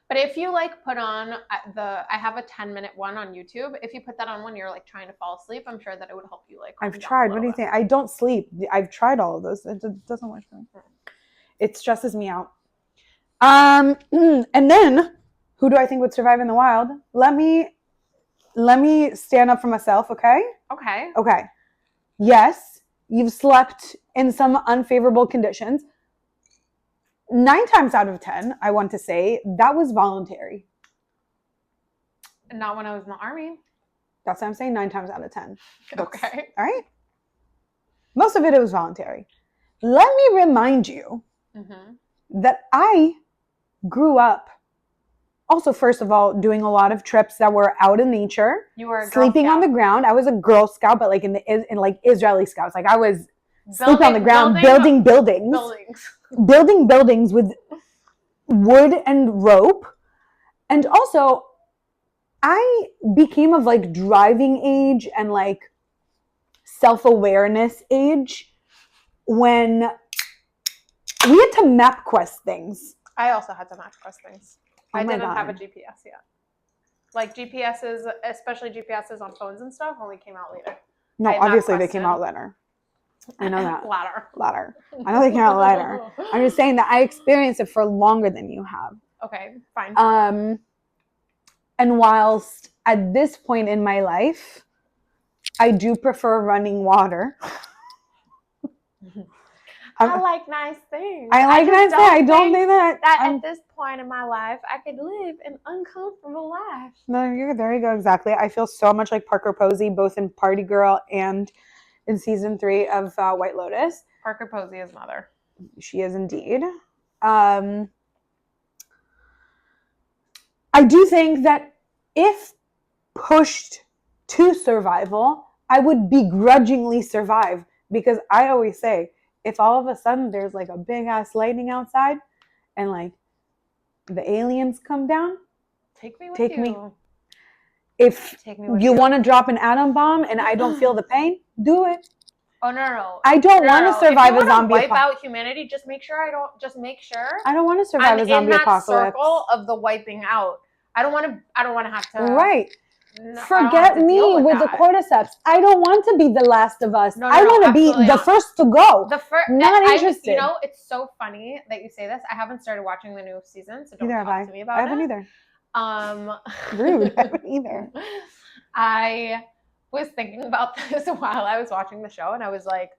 But if you like put on I have a 10-minute one on YouTube. If you put that on when you're like trying to fall asleep, I'm sure that it would help you like. I've tried. What do you think? I don't sleep. I've tried all of those. It doesn't work for me. It stresses me out. And then who do I think would survive in the wild? Let me stand up for myself, okay? Okay. Yes, you've slept in some unfavorable conditions. 9 times out of 10, I want to say, that was voluntary. Not when I was in the army. That's what I'm saying, 9 times out of 10. Okay. All right? Most of it was voluntary. Let me remind you that I grew up also, first of all, doing a lot of trips that were out in nature. You were sleeping on the ground. I was a Girl Scout, but like in like Israeli Scouts. Like I was sleeping on the ground, building buildings with wood and rope. And also, I became of like driving age and like self-awareness age when we had to map quest things. I also had to map quest things. Oh I didn't have a GPS yet. Like GPSs, especially GPSs on phones and stuff, only came out later. No, obviously they came out later. I know that. Latter. I know they came out later. I'm just saying that I experienced it for longer than you have. Okay, fine. And whilst at this point in my life, I do prefer running water. I like nice things. I don't think that at this point in my life, I could live an uncomfortable life. No, there you go. Exactly. I feel so much like Parker Posey, both in Party Girl and in season 3 of White Lotus. Parker Posey is mother. She is indeed. I do think that if pushed to survival, I would begrudgingly survive, because I always say, if all of a sudden there's like a big ass lightning outside and like the aliens come down, take me with you. If you want to drop an atom bomb and I don't feel the pain, do it. Oh no. I don't want to survive a zombie apocalypse. Wipe out humanity. Make sure I don't want to survive a zombie apocalypse. I'm in that circle of the wiping out. I don't want to have to. Right. no, Forget me with the cordyceps. I don't want to be the last of us. No, I want to be the not. first to go. Not interested. You know, it's so funny that you say this. I haven't started watching the new season, so don't talk to me about it. I haven't either. Rude. I haven't either. I was thinking about this while I was watching the show, and I was like,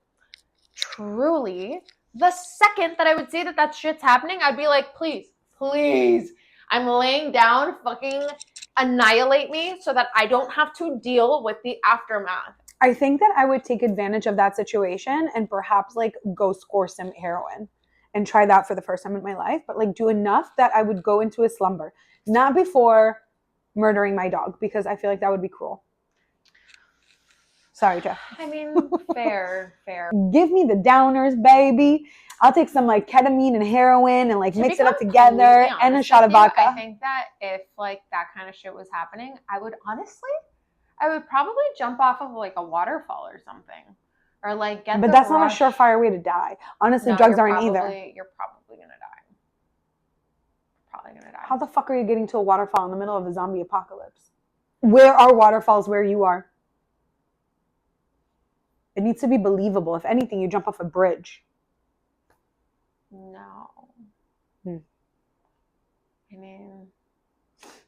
truly, the second that I would see that shit's happening, I'd be like, please, I'm laying down, fucking annihilate me so that I don't have to deal with the aftermath. I think that I would take advantage of that situation and perhaps like go score some heroin and try that for the first time in my life, but like do enough that I would go into a slumber, not before murdering my dog, because I feel like that would be cruel. Sorry, Jeff. I mean, fair. Give me the downers, baby. I'll take some like ketamine and heroin and like mix it up together and a shot of vodka. I think that if like that kind of shit was happening, I would probably jump off of like a waterfall or something, or like get. But that's not a surefire way to die. Honestly, drugs aren't either. You're probably gonna die. How the fuck are you getting to a waterfall in the middle of a zombie apocalypse? Where are waterfalls where you are? It needs to be believable. If anything, you jump off a bridge. No. I mean,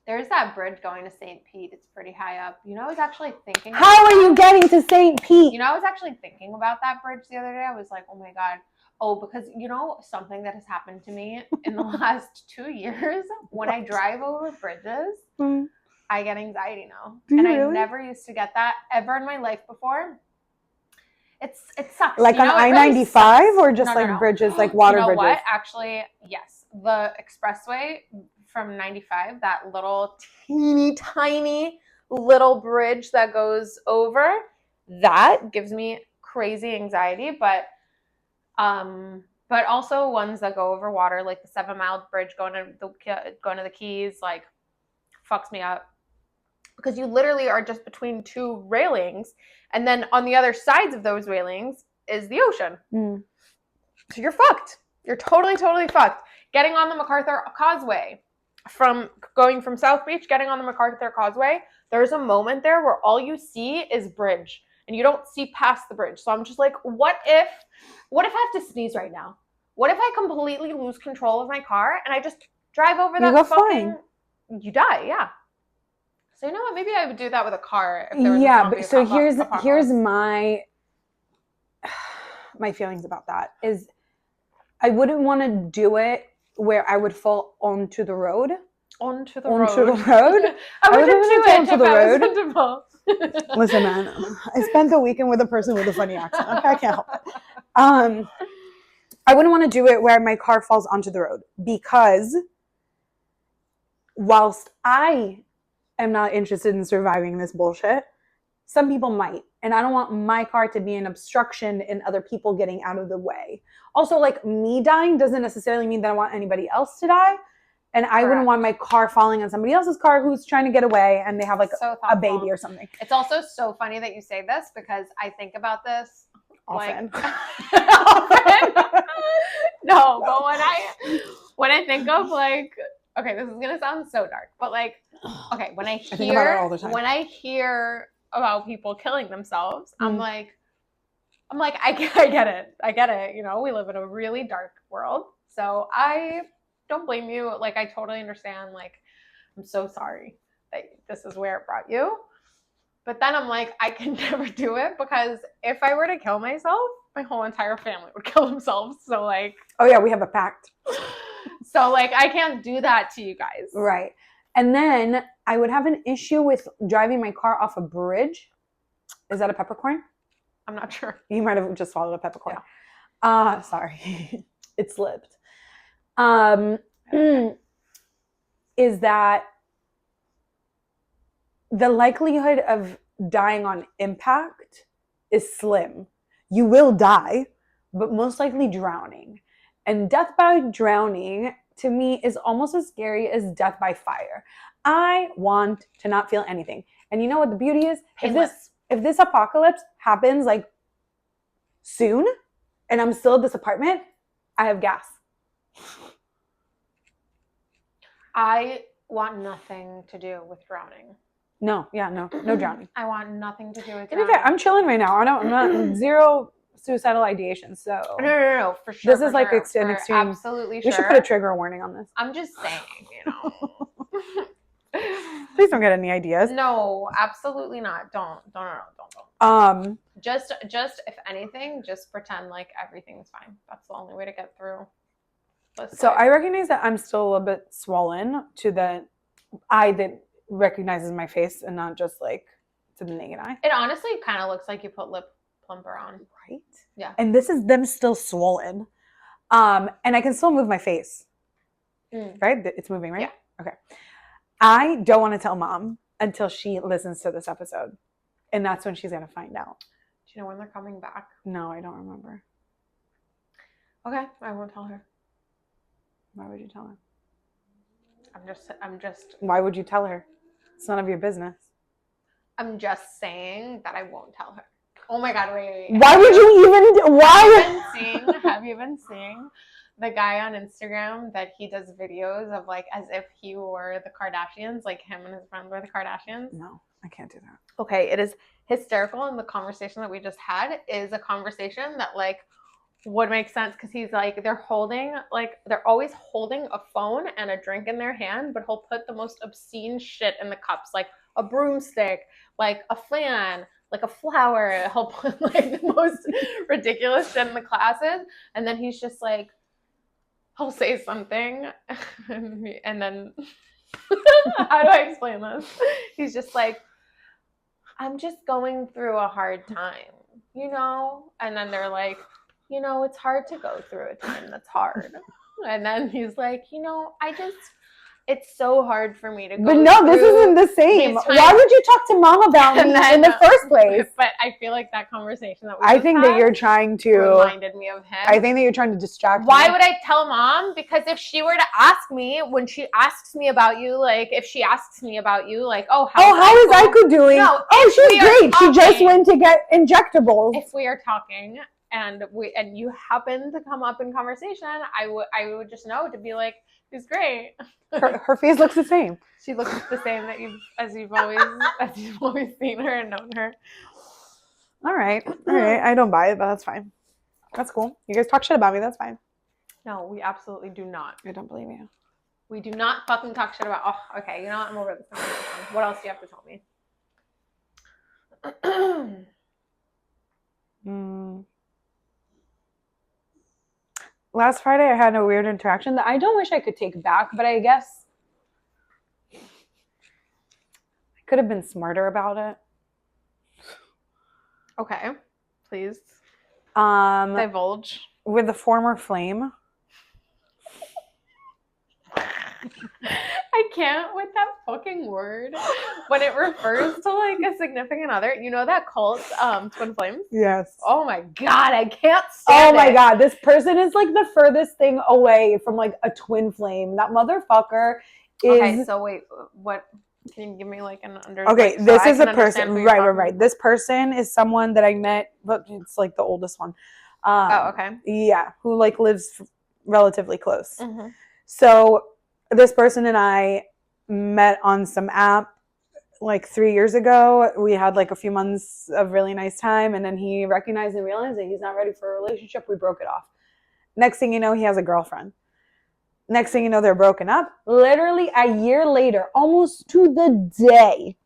there's that bridge going to St. Pete. It's pretty high up. You know, I was actually thinking. How are you getting to St. Pete? You know, I was actually thinking about that bridge the other day. I was like, oh my God. Oh, because you know, something that has happened to me in the last 2 years, when I drive over bridges, I get anxiety now. And I never used to get that ever in my life before. It sucks. Like on I-95 really or just no. Bridges, like water bridges? You know what? Actually, yes. The expressway from 95, that little teeny tiny little bridge that goes over, that gives me crazy anxiety. But also ones that go over water, like the 7 Mile Bridge going to the Keys, like fucks me up. Because you literally are just between two railings, and then on the other sides of those railings is the ocean. So you're fucked. You're totally fucked. Getting on the MacArthur Causeway, going from South Beach, getting on the MacArthur Causeway, there's a moment there where all you see is bridge, and you don't see past the bridge. So I'm just like, what if I have to sneeze right now? What if I completely lose control of my car and I just drive over that fucking... You die, yeah. So you know what? Maybe I would do that with a car. If there was but so here's my feelings about that is I wouldn't want to do it where I would fall onto the road. Onto the road. I wouldn't do it onto the road. Listen, man, I spent the weekend with a person with a funny accent. Okay, I can't help it. I wouldn't want to do it where my car falls onto the road, because whilst I am not interested in surviving this bullshit, some people might. And I don't want my car to be an obstruction in other people getting out of the way. Also, like, me dying doesn't necessarily mean that I want anybody else to die. And I wouldn't want my car falling on somebody else's car who's trying to get away and they have like a baby or something. It's also so funny that you say this, because I think about this often. No, but when I think of like, okay, this is gonna sound so dark, but like, okay, when I hear about people killing themselves, I'm like, I get it. You know, we live in a really dark world, so I don't blame you. Like, I totally understand. Like, I'm so sorry that this is where it brought you. But then I'm like, I can never do it, because if I were to kill myself, my whole entire family would kill themselves. So like, oh yeah, we have a pact. So like, I can't do that to you guys. Right. And then I would have an issue with driving my car off a bridge. Is that a peppercorn? I'm not sure. You might have just swallowed a peppercorn. Yeah. Sorry. It slipped. Is that the likelihood of dying on impact is slim. You will die, but most likely drowning. And death by drowning, to me, is almost as scary as death by fire. I want to not feel anything. And you know what the beauty is? If this apocalypse happens like soon, and I'm still at this apartment, I have gas. I want nothing to do with drowning. No, no drowning. I want nothing to do with To be fair, drowning. I'm chilling right now. I'm not zero suicidal ideation. So No, for sure. this is like an extreme. Absolutely sure. We should put a trigger warning on this. I'm just saying, you know. Please don't get any ideas. No, absolutely not. Don't. Just if anything, just pretend like everything's fine. That's the only way to get through. So I recognize that I'm still a little bit swollen to the eye that recognizes my face and not just like to the naked eye. It honestly kind of looks like you put lip plumper on. Right? Yeah. And this is them still swollen. And I can still move my face. Right? It's moving, right? Yeah. Okay. I don't want to tell mom until she listens to this episode. And that's when she's going to find out. Do you know when they're coming back? No, I don't remember. Okay, I won't tell her. Why would you tell her? I'm just. Why would you tell her? It's none of your business. I'm just saying that I won't tell her. Oh my God, wait. Why would you even, Have you been seeing the guy on Instagram that he does videos of like as if he were the Kardashians, like him and his friends were the Kardashians? No, I can't do that. Okay, it is hysterical, and the conversation that we just had is a conversation that like would make sense because he's like they're always holding a phone and a drink in their hand, but he'll put the most obscene shit in the cups, like a broomstick, like a fan, like a flower. He'll put like the most ridiculous shit in the classes, and then he's just like he'll say something and then how do I explain this? He's just like, I'm just going through a hard time, you know? And then they're like, you know, it's hard to go through a time that's hard. And then he's like, you know, it's so hard for me to go But no, this isn't the same. Why would you talk to mom about me in the first place? But I feel like that conversation that we I think that you're trying to reminded me of him. I think that you're trying to distract me. Why would I tell mom? Because if she were to ask me, when she asks me about you, like if she asks me about you, like, how is Aicu doing? No, she's great. She just went to get injectables. If we are talking and you happen to come up in conversation, I would just know to be like, she's great. Her face looks the same. She looks the same as you've always seen her and known her. All right. I don't buy it, but that's fine. That's cool. You guys talk shit about me. That's fine. No, we absolutely do not. I don't believe you. We do not fucking talk shit about. Oh, okay. You know what? I'm over this. What else do you have to tell me? Last Friday, I had a weird interaction that I don't wish I could take back, but I guess I could have been smarter about it. Okay, please. Divulge. With the former flame. I can't with that fucking word when it refers to like a significant other. You know that cult, twin flames? Yes. Oh my God, I can't stand it. Oh my God, this person is like the furthest thing away from like a twin flame. That motherfucker is. Okay, so wait, what? Can you give me like an under? Okay, this is a person. Right. This person is someone that I met, but it's like the oldest one. Okay. Yeah, who like lives relatively close. Mm-hmm. So this person and I met on some app like 3 years ago. We had like a few months of really nice time, and then he recognized and realized that he's not ready for a relationship. We broke it off. Next thing you know, he has a girlfriend. Next thing you know, they're broken up. Literally a year later, almost to the day,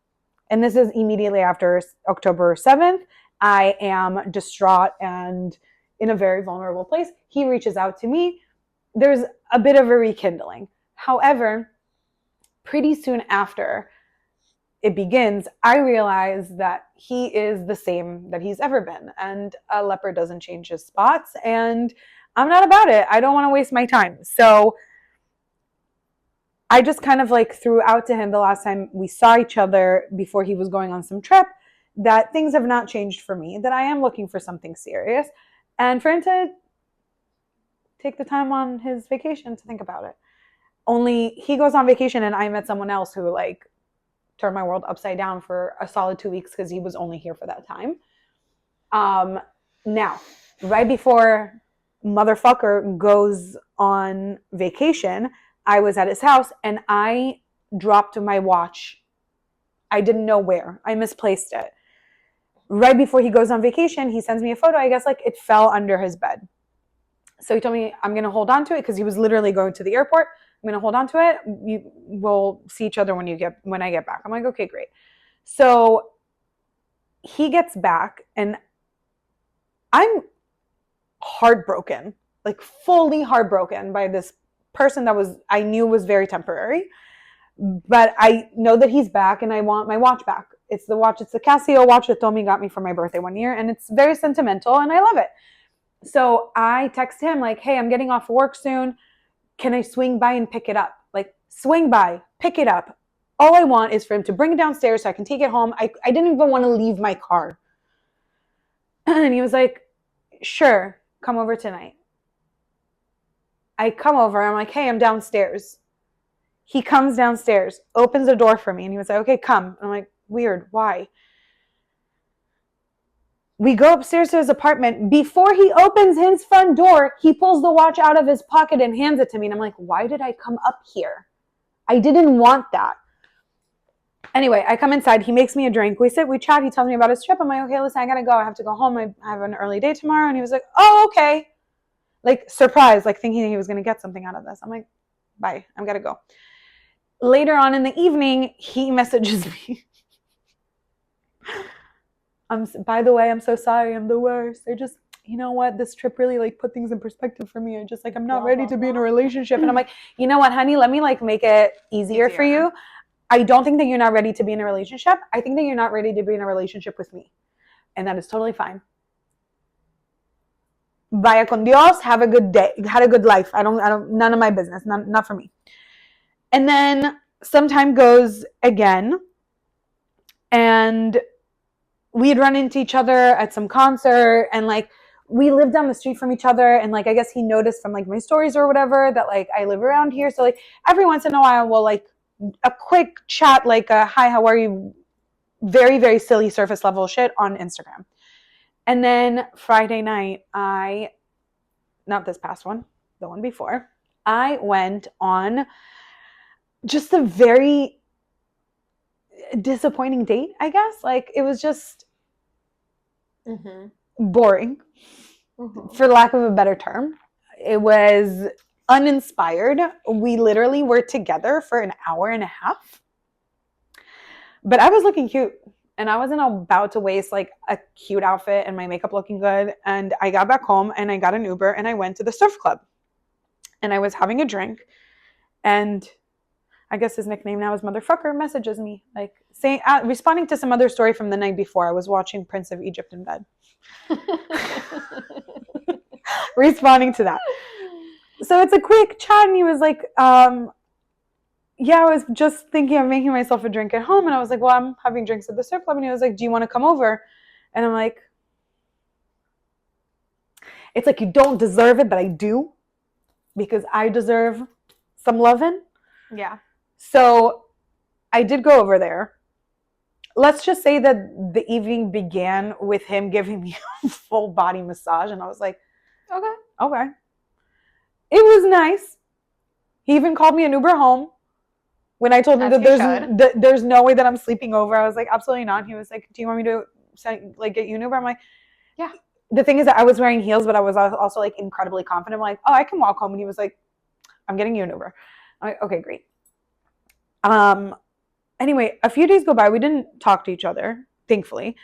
and this is immediately after October 7th, I am distraught and in a very vulnerable place. He reaches out to me. There's a bit of a rekindling. However, pretty soon after it begins, I realize that he is the same that he's ever been. And a leopard doesn't change his spots. And I'm not about it. I don't want to waste my time. So I just kind of like threw out to him the last time we saw each other before he was going on some trip that things have not changed for me, that I am looking for something serious. And for him to take the time on his vacation to think about it. Only he goes on vacation and I met someone else who like turned my world upside down for a solid 2 weeks because he was only here for that time. Now, right before motherfucker goes on vacation, I was at his house and I dropped my watch I didn't know where. I misplaced it. Right before he goes on vacation, he sends me a photo. I guess like it fell under his bed. So he told me, I'm going to hold on to it because he was literally going to the airport. I'm going to hold on to it. We'll see each other when I get back. I'm like, okay, great. So he gets back and I'm heartbroken, like fully heartbroken by this person that I knew was very temporary. But I know that he's back and I want my watch back. It's the Casio watch that Tommy got me for my birthday one year. And it's very sentimental and I love it. So I text him like, hey, I'm getting off work soon. Can I swing by and pick it up? Like, swing by, pick it up. All I want is for him to bring it downstairs so I can take it home. I didn't even want to leave my car. And he was like, sure, come over tonight. I come over. I'm like, hey, I'm downstairs. He comes downstairs, opens the door for me, and he was like, okay, come. And I'm like, weird, why? We go upstairs to his apartment. Before he opens his front door, he pulls the watch out of his pocket and hands it to me. And I'm like, why did I come up here? I didn't want that. Anyway, I come inside. He makes me a drink. We sit, we chat. He tells me about his trip. I'm like, okay, listen, I got to go. I have to go home. I have an early day tomorrow. And he was like, oh, okay. Like, surprised, like thinking he was going to get something out of this. I'm like, bye. I'm got to go. Later on in the evening, he messages me. By the way, I'm so sorry. I'm the worst. I just, you know what? This trip really like put things in perspective for me. I'm not ready to be in a relationship. And I'm like, you know what, honey? Let me like make it easier for you. I don't think that you're not ready to be in a relationship. I think that you're not ready to be in a relationship with me. And that is totally fine. Vaya con Dios. Have a good day. Had a good life. I don't, none of my business. Not for me. And then some time goes again. And we'd run into each other at some concert and like we lived down the street from each other. And like, I guess he noticed from like my stories or whatever that like I live around here. So like every once in a while we'll like a quick chat, like a hi, how are you? Very, very silly surface level shit on Instagram. And then Friday night, not this past one, the one before, I went on just a very disappointing date, I guess. Like it was just boring, for lack of a better term. It was uninspired. We literally were together for an hour and a half. But I was looking cute and I wasn't about to waste like a cute outfit and my makeup looking good. And I got back home and I got an Uber and I went to the surf club and I was having a drink and I guess his nickname now is Motherfucker, messages me, like saying, responding to some other story from the night before. I was watching Prince of Egypt in bed. Responding to that. So it's a quick chat and he was like, yeah, I was just thinking of making myself a drink at home. And I was like, well, I'm having drinks at the surf club. And he was like, do you want to come over? And I'm like, it's like, you don't deserve it, but I do, because I deserve some loving. Yeah. So I did go over there. Let's just say that the evening began with him giving me a full body massage. And I was like, okay. It was nice. He even called me an Uber home when I told him that there's no way that I'm sleeping over. I was like, absolutely not. He was like, do you want me to get you an Uber? I'm like, yeah. The thing is that I was wearing heels, but I was also like incredibly confident. I'm like, oh, I can walk home. And he was like, I'm getting you an Uber. I'm like, okay, great. Anyway, a few days go by. We didn't talk to each other, thankfully.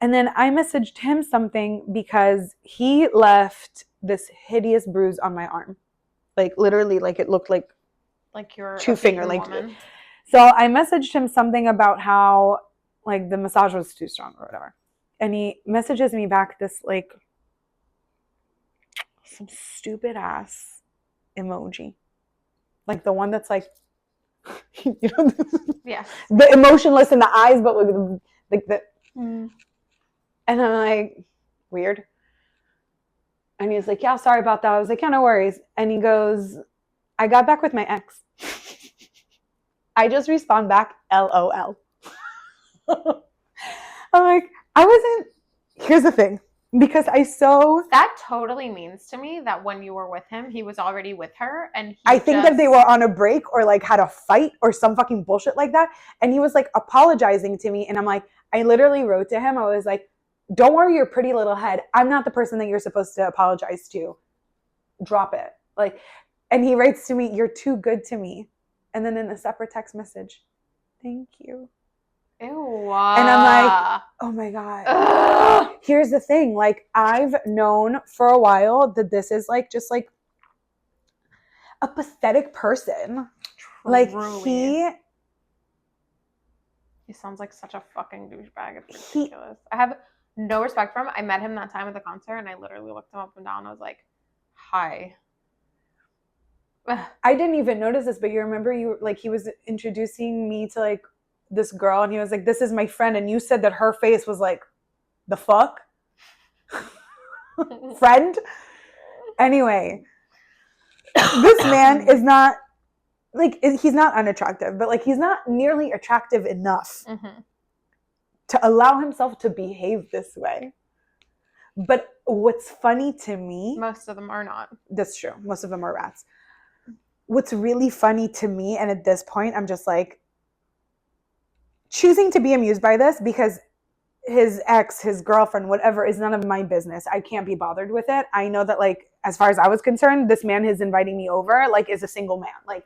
And then I messaged him something because he left this hideous bruise on my arm. Like literally, like it looked like your 2-finger length. So I messaged him something about how like the massage was too strong or whatever. And he messages me back this like some stupid ass emoji. Like the one that's like, you know, the emotionless in the eyes, but like the and I'm like, weird. And he's like, yeah, sorry about that. I was like, yeah, no worries. And he goes, I got back with my ex. I just respond back, LOL. I'm like, here's the thing. because That totally means to me that when you were with him, he was already with her, and I think that they were on a break or like had a fight or some fucking bullshit like that. And he was like apologizing to me. And I'm like, I literally wrote to him. I was like, don't worry your pretty little head. I'm not the person that you're supposed to apologize to. Drop it. Like, and he writes to me, you're too good to me. And then in a separate text message, thank you. Ew. And I'm like, oh my God. Ugh. Here's the thing. Like, I've known for a while that this is like, just like a pathetic person. Like, Truly. He sounds like such a fucking douchebag. It's ridiculous. I have no respect for him. I met him that time at the concert, and I literally looked him up and down. I was like, hi. I didn't even notice this, but you remember he was introducing me to like this girl, and he was like, this is my friend, and you said that her face was like, the fuck? Friend? Anyway, this man is not, like, he's not unattractive, but like he's not nearly attractive enough to allow himself to behave this way. But what's funny to me... Most of them are not. That's true. Most of them are rats. What's really funny to me, and at this point, I'm just like choosing to be amused by this because his ex, his girlfriend, whatever, is none of my business. I can't be bothered with it. I know that, like, as far as I was concerned, this man who's inviting me over, like, is a single man. Like,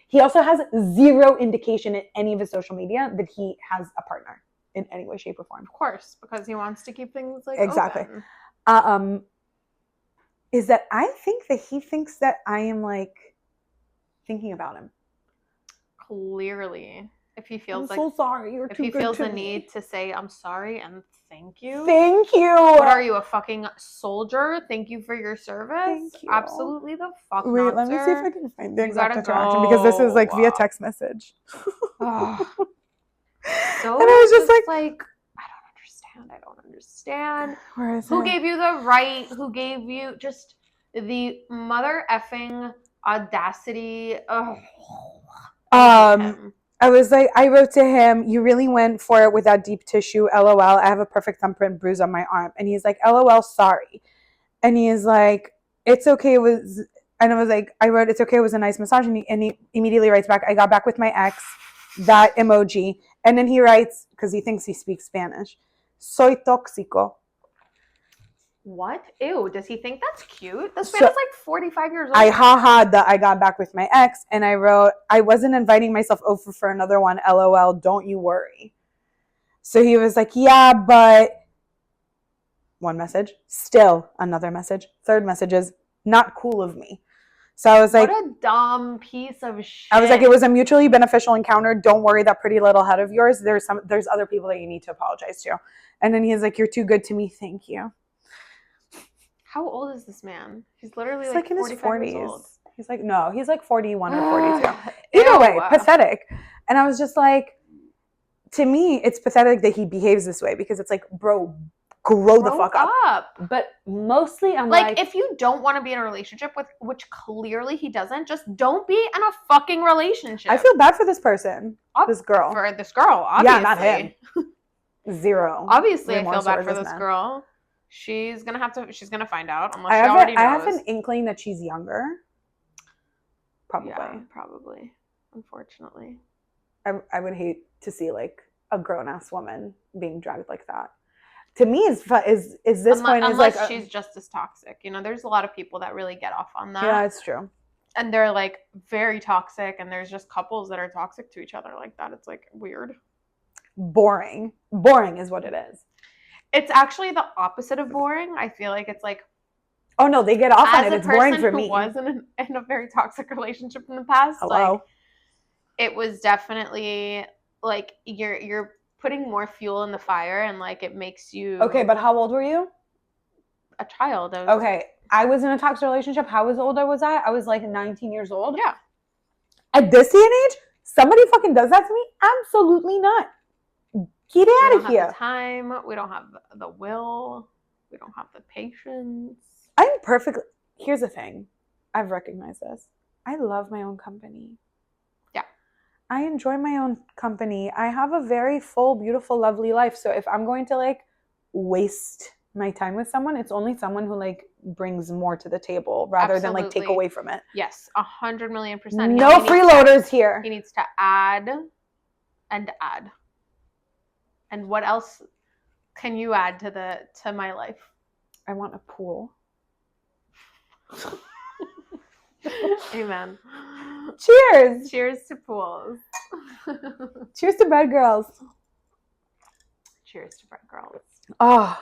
he also has zero indication in any of his social media that he has a partner in any way, shape, or form. Of course, because he wants to keep things like exactly. Open. Is that I think that he thinks that I am like thinking about him. Clearly, if he feels I'm so sorry. You're if too he good feels to the me. need to say I'm sorry and thank you. Thank you. What are you, a fucking soldier? Thank you for your service. Thank you. Absolutely the fuck Wait, not, let me sir. see if I can find the You exact gotta interaction because this is like via go. text message. So and I was just like, I don't understand. Where is Who it? gave you the right? Who gave you just the mother effing audacity? I was like, I wrote to him, you really went for it with that deep tissue, LOL. I have a perfect thumbprint bruise on my arm. And he's like, LOL, sorry. And he is like, it's okay. It was, and I was like, I wrote, it's okay. It was a nice massage. And he immediately writes back, I got back with my ex, that emoji. And then he writes, because he thinks he speaks Spanish, soy tóxico. What? Ew, does he think that's cute? This man is like 45 years old. I ha-ha'd that I got back with my ex, and I wrote, I wasn't inviting myself over for another one, LOL, don't you worry. So he was like, yeah, but... One message, still another message, third message is, not cool of me. So I was like... What a dumb piece of shit. I was like, it was a mutually beneficial encounter. Don't worry that pretty little head of yours. There's other people that you need to apologize to. And then he's like, you're too good to me, thank you. How old is this man? He's literally like in his 40s. Old. He's like, no, he's like 41 or 42. Either way, pathetic. And I was just like, to me, it's pathetic that he behaves this way because it's like, bro, grow the fuck up. But mostly I'm like, if you don't want to be in a relationship with, which clearly he doesn't, just don't be in a fucking relationship. I feel bad for this person, this girl. For this girl, obviously. Yeah, not him. Zero. Obviously, I feel bad for this girl. She's gonna find out unless she already knows. I have an inkling that she's younger. Probably. Yeah, probably. Unfortunately. I would hate to see like a grown-ass woman being dragged like that. To me, is this point is like... Unless she's just as toxic. You know, there's a lot of people that really get off on that. Yeah, it's true. And they're like very toxic, and there's just couples that are toxic to each other like that. It's like weird. Boring is what it is. It's actually the opposite of boring. I feel like it's like, oh no, they get off on it. It's boring for me. As a person who was in a very toxic relationship in the past, like, it was definitely like you're putting more fuel in the fire, and like it makes you... Okay, but how old were you? A child. Okay, I was in a toxic relationship. How old was I? I was like 19 years old. Yeah. At this day and age, somebody fucking does that to me? Absolutely not. Get out of here. We don't have the time. We don't have the will. We don't have the patience. Here's the thing. I've recognized this. I love my own company. Yeah. I enjoy my own company. I have a very full, beautiful, lovely life. So if I'm going to like waste my time with someone, it's only someone who like brings more to the table rather than like take Absolutely. away from it. Yes, 100,000,000%. No freeloaders here. He needs to add and add. And what else can you add to my life? I want a pool. Amen. Cheers. Cheers to pools. Cheers to bed girls. Cheers to bread girls. Oh.